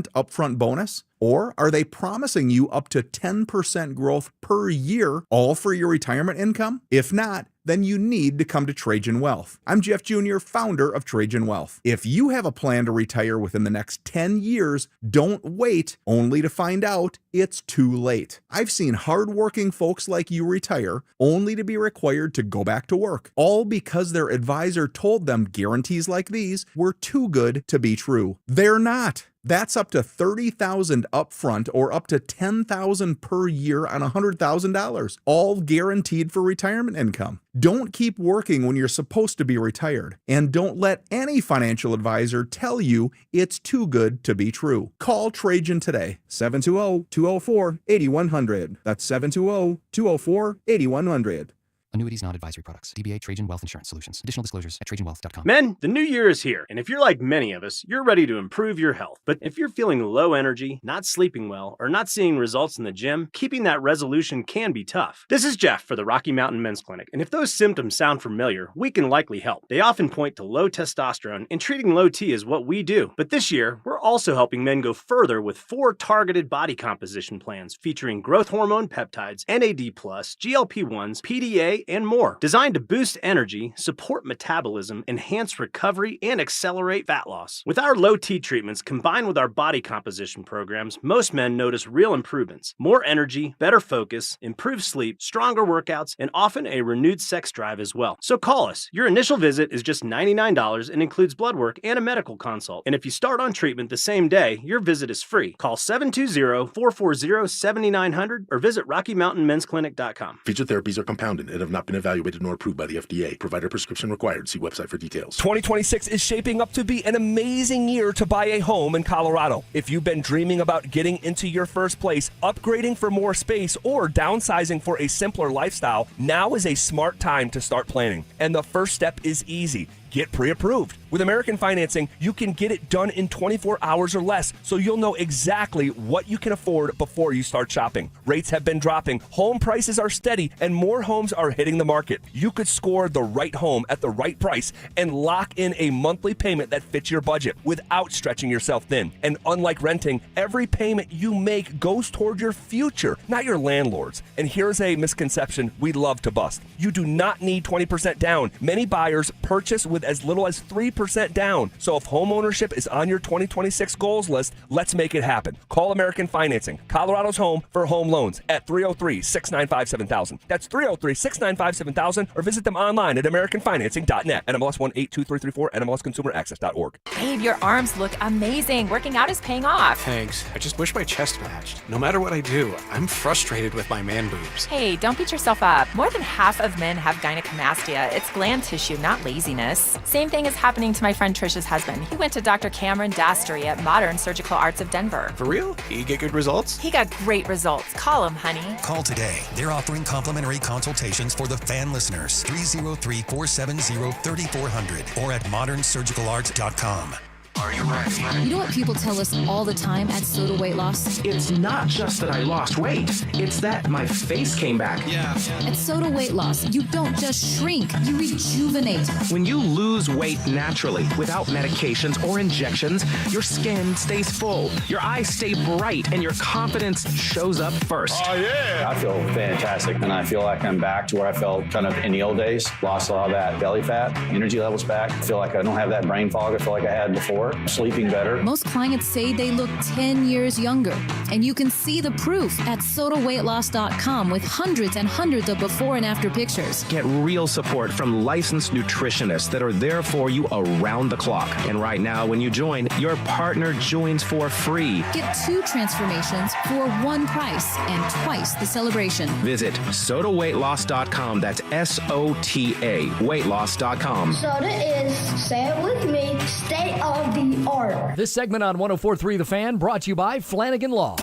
upfront bonus? Or are they promising you up to 10% growth per year, all for your retirement income? If not, then you need to come to Trajan Wealth. I'm Jeff Jr., founder of Trajan Wealth. If you have a plan to retire within the next 10 years, don't wait only to find out it's too late. I've seen hardworking folks like you retire only to be required to go back to work, all because their advisor told them guarantees like these were too good to be true. They're not. That's up to $30,000 upfront or up to $10,000 per year on $100,000, all guaranteed for retirement income. Don't keep working when you're supposed to be retired, and don't let any financial advisor tell you it's too good to be true. Call Trajan today, 720-204-8100. That's 720-204-8100. Annuities, not advisory products. DBA Trajan Wealth Insurance Solutions. Additional disclosures at TrajanWealth.com. Men, the new year is here, and if you're like many of us, you're ready to improve your health. But if you're feeling low energy, not sleeping well, or not seeing results in the gym, keeping that resolution can be tough. This is Jeff for the Rocky Mountain Men's Clinic, and if those symptoms sound familiar, we can likely help. They often point to low testosterone, and treating low T is what we do. But this year, we're also helping men go further with 4 targeted body composition plans featuring growth hormone peptides, NAD+, GLP-1s, PDA, and more, designed to boost energy, support metabolism, enhance recovery, and accelerate fat loss. With our low T treatments combined with our body composition programs, most men notice real improvements: more energy, better focus, improved sleep, stronger workouts, and often a renewed sex drive as well. So call us. Your initial visit is just $99 and includes blood work and a medical consult. And if you start on treatment the same day, your visit is free. Call 720-440-7900 or visit RockyMountainMen'sClinic.com. Featured therapies are compounded and have not been evaluated nor approved by the FDA. Provider prescription required. See website for details. 2026 is shaping up to be an amazing year to buy a home in Colorado. If you've been dreaming about getting into your first place, upgrading for more space, or downsizing for a simpler lifestyle, now is a smart time to start planning. And the first step is easy. Get pre-approved. With American Financing, you can get it done in 24 hours or less, so you'll know exactly what you can afford before you start shopping. Rates have been dropping, home prices are steady, and more homes are hitting the market. You could score the right home at the right price and lock in a monthly payment that fits your budget without stretching yourself thin. And unlike renting, every payment you make goes toward your future, not your landlord's. And here's a misconception we love to bust. You do not need 20% down. Many buyers purchase with with as little as 3% down. So if home ownership is on your 2026 goals list, let's make it happen. Call American Financing, Colorado's home for home loans, at 303-695-7000. That's 303-695-7000, or visit them online at americanfinancing.net. NMLS 1823334, NMLSconsumeraccess.org. Babe, your arms look amazing. Working out is paying off. Thanks. I just wish my chest matched. No matter what I do, I'm frustrated with my man boobs. Hey, don't beat yourself up. More than half of men have gynecomastia. It's gland tissue, not laziness. Same thing is happening to my friend Trisha's husband. He went to Dr. Cameron Dastery at Modern Surgical Arts of Denver. For real? You get good results? He got great results. Call him, honey. Call today. They're offering complimentary consultations for the fan listeners. 303-470-3400 or at modernsurgicalarts.com. Are you ready? You know what people tell us all the time at Soda Weight Loss? It's not just that I lost weight. It's that my face came back. Yeah. At Soda Weight Loss, you don't just shrink, you rejuvenate. When you lose weight naturally, without medications or injections, your skin stays full, your eyes stay bright, and your confidence shows up first. Oh, yeah. I feel fantastic, and I feel like I'm back to where I felt kind of in the old days. Lost a lot of that belly fat, energy levels back. I feel like I don't have that brain fog I feel like I had before. Sleeping better. Most clients say they look 10 years younger, and you can see the proof at sodaweightloss.com with hundreds and hundreds of before and after pictures. Get real support from licensed nutritionists that are there for you around the clock. And right now, when you join, your partner joins for free. Get 2 transformations for one price and twice the celebration. Visit sodaweightloss.com. That's SOTA, weightloss.com. Soda is, say it with me, state of the art. This segment on 104.3 The Fan brought to you by Flanagan Law.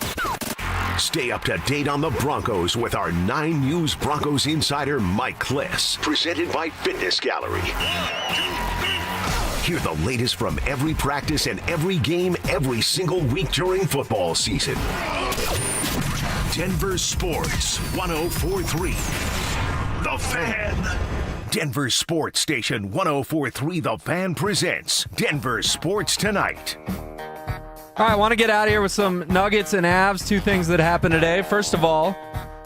Stay up to date on the Broncos with our 9 News Broncos insider, Mike Kliss. Presented by Fitness Gallery. Hear the latest from every practice and every game every single week during football season. Denver Sports 104.3 The Fan. Denver Sports Station 104.3 The Fan presents Denver Sports Tonight. All right, I want to get out of here with some Nuggets and Avs, 2 things that happened today. First of all,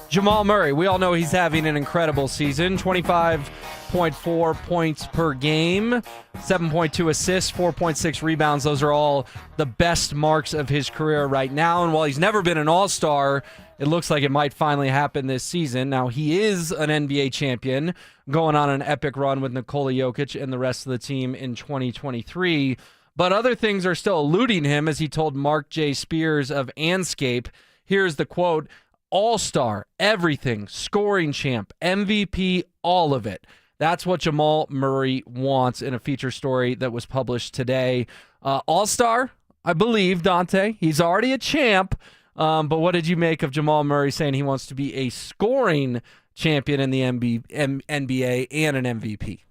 Jamal Murray. We all know he's having an incredible season. 25.4 points per game, 7.2 assists, 4.6 rebounds. Those are all the best marks of his career right now. And while he's never been an all-star, it looks like it might finally happen this season. Now, he is an NBA champion, going on an epic run with Nikola Jokic and the rest of the team in 2023. But other things are still eluding him, as he told Mark J. Spears of Anscape. Here's the quote: all-star, everything, scoring champ, MVP, all of it. That's what Jamal Murray wants in a feature story that was published today. All-star, I believe, Dante. He's already a champ. But what did you make of Jamal Murray saying he wants to be a scoring champion in the NBA and an MVP?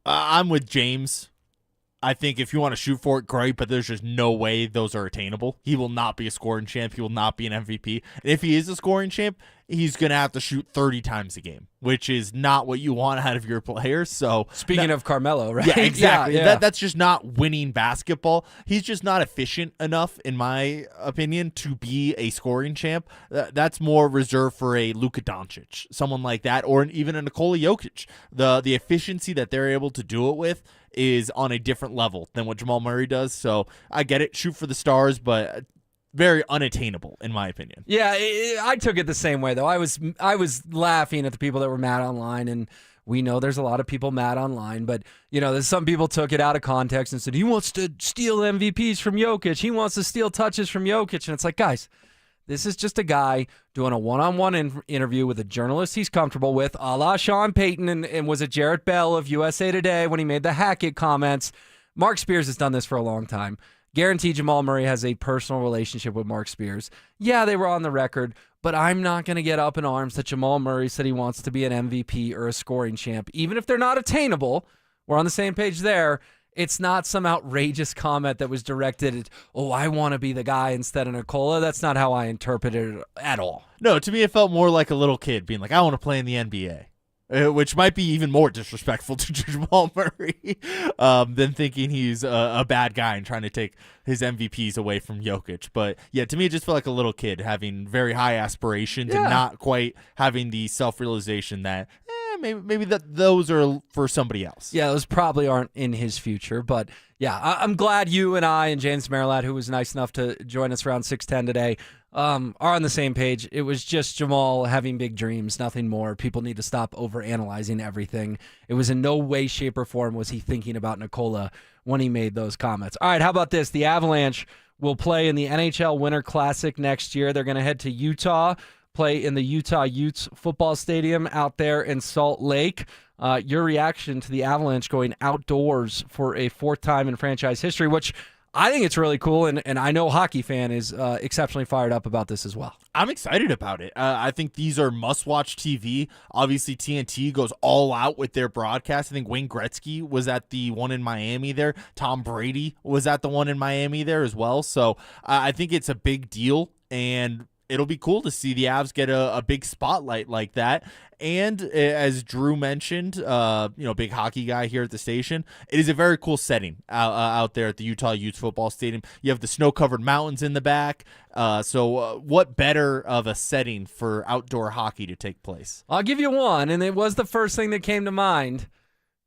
I'm with James. I think if you want to shoot for it, great, but there's just no way those are attainable. He will not be a scoring champ. He will not be an MVP. And if he is a scoring champ, he's going to have to shoot 30 times a game, which is not what you want out of your players. So speaking of Carmelo, right? Yeah, exactly. Yeah. That's just not winning basketball. He's just not efficient enough, in my opinion, to be a scoring champ. That's more reserved for a Luka Doncic, someone like that, or even a Nikola Jokic. The efficiency that they're able to do it with is on a different level than what Jamal Murray does. So I get it, shoot for the stars, but very unattainable in my opinion. Yeah, I took it the same way though. I was laughing at the people that were mad online, and we know there's a lot of people mad online, but there's some people took it out of context and said he wants to steal MVPs from Jokic. He wants to steal touches from Jokic, and it's like, guys, this is just a guy doing a one-on-one interview with a journalist he's comfortable with, a la Sean Payton and was it Jarrett Bell of USA Today when he made the Hackett comments. Mark Spears has done this for a long time. Guarantee Jamal Murray has a personal relationship with Mark Spears. Yeah, they were on the record, but I'm not going to get up in arms that Jamal Murray said he wants to be an MVP or a scoring champ. Even if they're not attainable, we're on the same page there. It's not some outrageous comment that was directed at, I want to be the guy instead of Nikola. That's not how I interpreted it at all. No, to me it felt more like a little kid being like, I want to play in the NBA. Which might be even more disrespectful to Jamal Murray than thinking he's a bad guy and trying to take his MVPs away from Jokic. But yeah, to me, it just felt like a little kid having very high aspirations and not quite having the self-realization that maybe those are for somebody else. Yeah, those probably aren't in his future. But yeah, I'm glad you and I and James Merrillat, who was nice enough to join us around 6:10 today, are on the same page. It was just Jamal having big dreams, nothing more. People need to stop overanalyzing everything. It was in no way, shape, or form was he thinking about Nikola when he made those comments. All right, how about this? The Avalanche will play in the NHL Winter Classic next year. They're going to head to Utah, play in the Utah Utes football stadium out there in Salt Lake. Your reaction to the Avalanche going outdoors for a fourth time in franchise history, which I think it's really cool, and I know hockey fan is exceptionally fired up about this as well. I'm excited about it. I think these are must-watch TV. Obviously, TNT goes all out with their broadcast. I think Wayne Gretzky was at the one in Miami there. Tom Brady was at the one in Miami there as well. So I think it's a big deal, and it'll be cool to see the Avs get a big spotlight like that. And as Drew mentioned, big hockey guy here at the station, it is a very cool setting out there at the Utah Utes football stadium. You have the snow-covered mountains in the back. So what better of a setting for outdoor hockey to take place? I'll give you one, and it was the first thing that came to mind.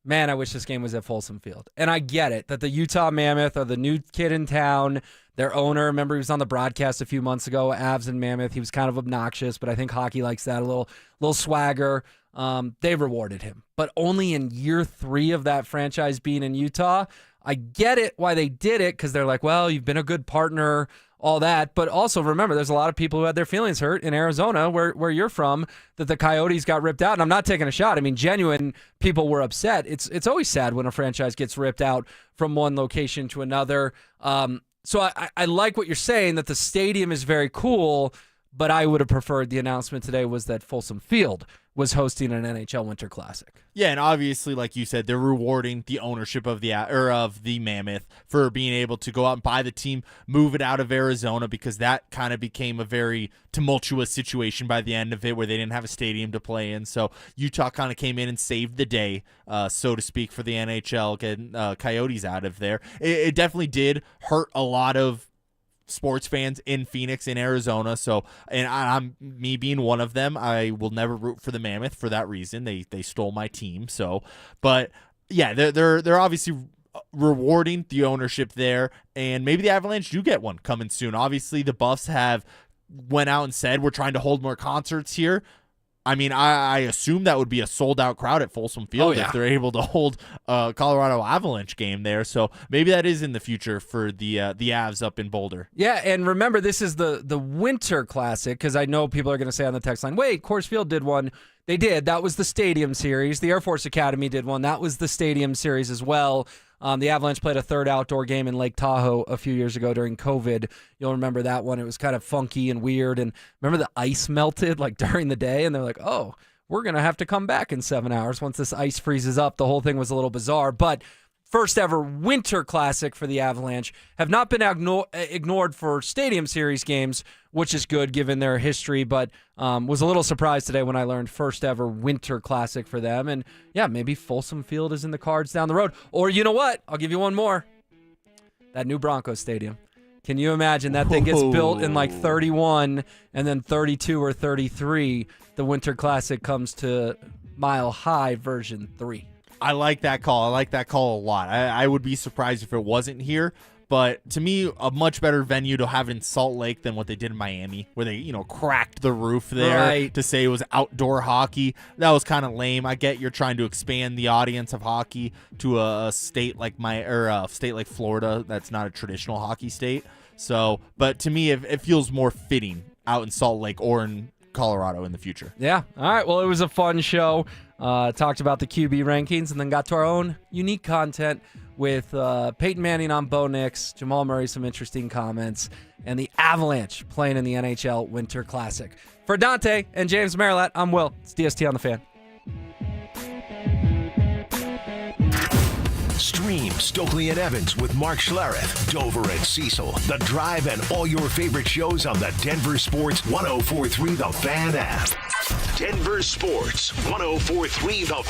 Man, I wish this game was at Folsom Field. And I get it, that the Utah Mammoth are the new kid in town. Their owner, remember he was on the broadcast a few months ago, Avs and Mammoth. He was kind of obnoxious, but I think hockey likes that, a little swagger. They rewarded him. But only in year 3 of that franchise being in Utah. I get it why they did it, because they're like, well, you've been a good partner, all that. But also remember, there's a lot of people who had their feelings hurt in Arizona, where you're from, that the Coyotes got ripped out. And I'm not taking a shot. I mean, genuine people were upset. It's always sad when a franchise gets ripped out from one location to another. So I like what you're saying, that the stadium is very cool, but I would have preferred the announcement today was that Folsom Field was hosting an NHL Winter Classic. Yeah, and obviously, like you said, they're rewarding the ownership of the Mammoth for being able to go out and buy the team, move it out of Arizona, because that kind of became a very tumultuous situation by the end of it, where they didn't have a stadium to play in. So Utah kind of came in and saved the day, so to speak, for the NHL, getting Coyotes out of there. It definitely did hurt a lot of sports fans in Phoenix, in Arizona. So, and I'm me being one of them, I will never root for the Mammoth for that reason. They stole my team. So, but yeah, they're obviously rewarding the ownership there, and maybe the Avalanche do get one coming soon. Obviously, the Buffs have went out and said we're trying to hold more concerts here. I mean, I assume that would be a sold-out crowd at Folsom Field if they're able to hold a Colorado Avalanche game there. So maybe that is in the future for the Avs up in Boulder. Yeah, and remember, this is the Winter Classic, because I know people are going to say on the text line, wait, Coors Field did one. They did. That was the Stadium Series. The Air Force Academy did one. That was the Stadium Series as well. The Avalanche played a third outdoor game in Lake Tahoe a few years ago during COVID. You'll remember that one. It was kind of funky and weird. And remember the ice melted like during the day, and they're like, oh, we're going to have to come back in 7 hours once this ice freezes up. The whole thing was a little bizarre. But first ever Winter Classic for the Avalanche have not been ignored for Stadium Series games, which is good given their history, but was a little surprised today when I learned first ever Winter Classic for them. And yeah, maybe Folsom Field is in the cards down the road. Or you know what? I'll give you one more. That new Broncos stadium. Can you imagine that thing gets built in like 31 and then 32 or 33? The Winter Classic comes to Mile High version 3. I like that call. I like that call a lot. I would be surprised if it wasn't here. But to me, a much better venue to have in Salt Lake than what they did in Miami, where they, cracked the roof there to say it was outdoor hockey. That was kind of lame. I get you're trying to expand the audience of hockey to a state like a state like Florida that's not a traditional hockey state. So, but to me, it feels more fitting out in Salt Lake or in Colorado in the future. Yeah. All right. Well, it was a fun show. Talked about the QB rankings and then got to our own unique content with Peyton Manning on Bo Nix, Jamal Murray, some interesting comments, and the Avalanche playing in the NHL Winter Classic. For Dante and James Merrillat, I'm Will. It's DST on the Fan. Stream Stokely and Evans with Mark Schlereth, Dover and Cecil, The Drive, and all your favorite shows on the Denver Sports 104.3 The Fan app. Denver Sports 104.3 The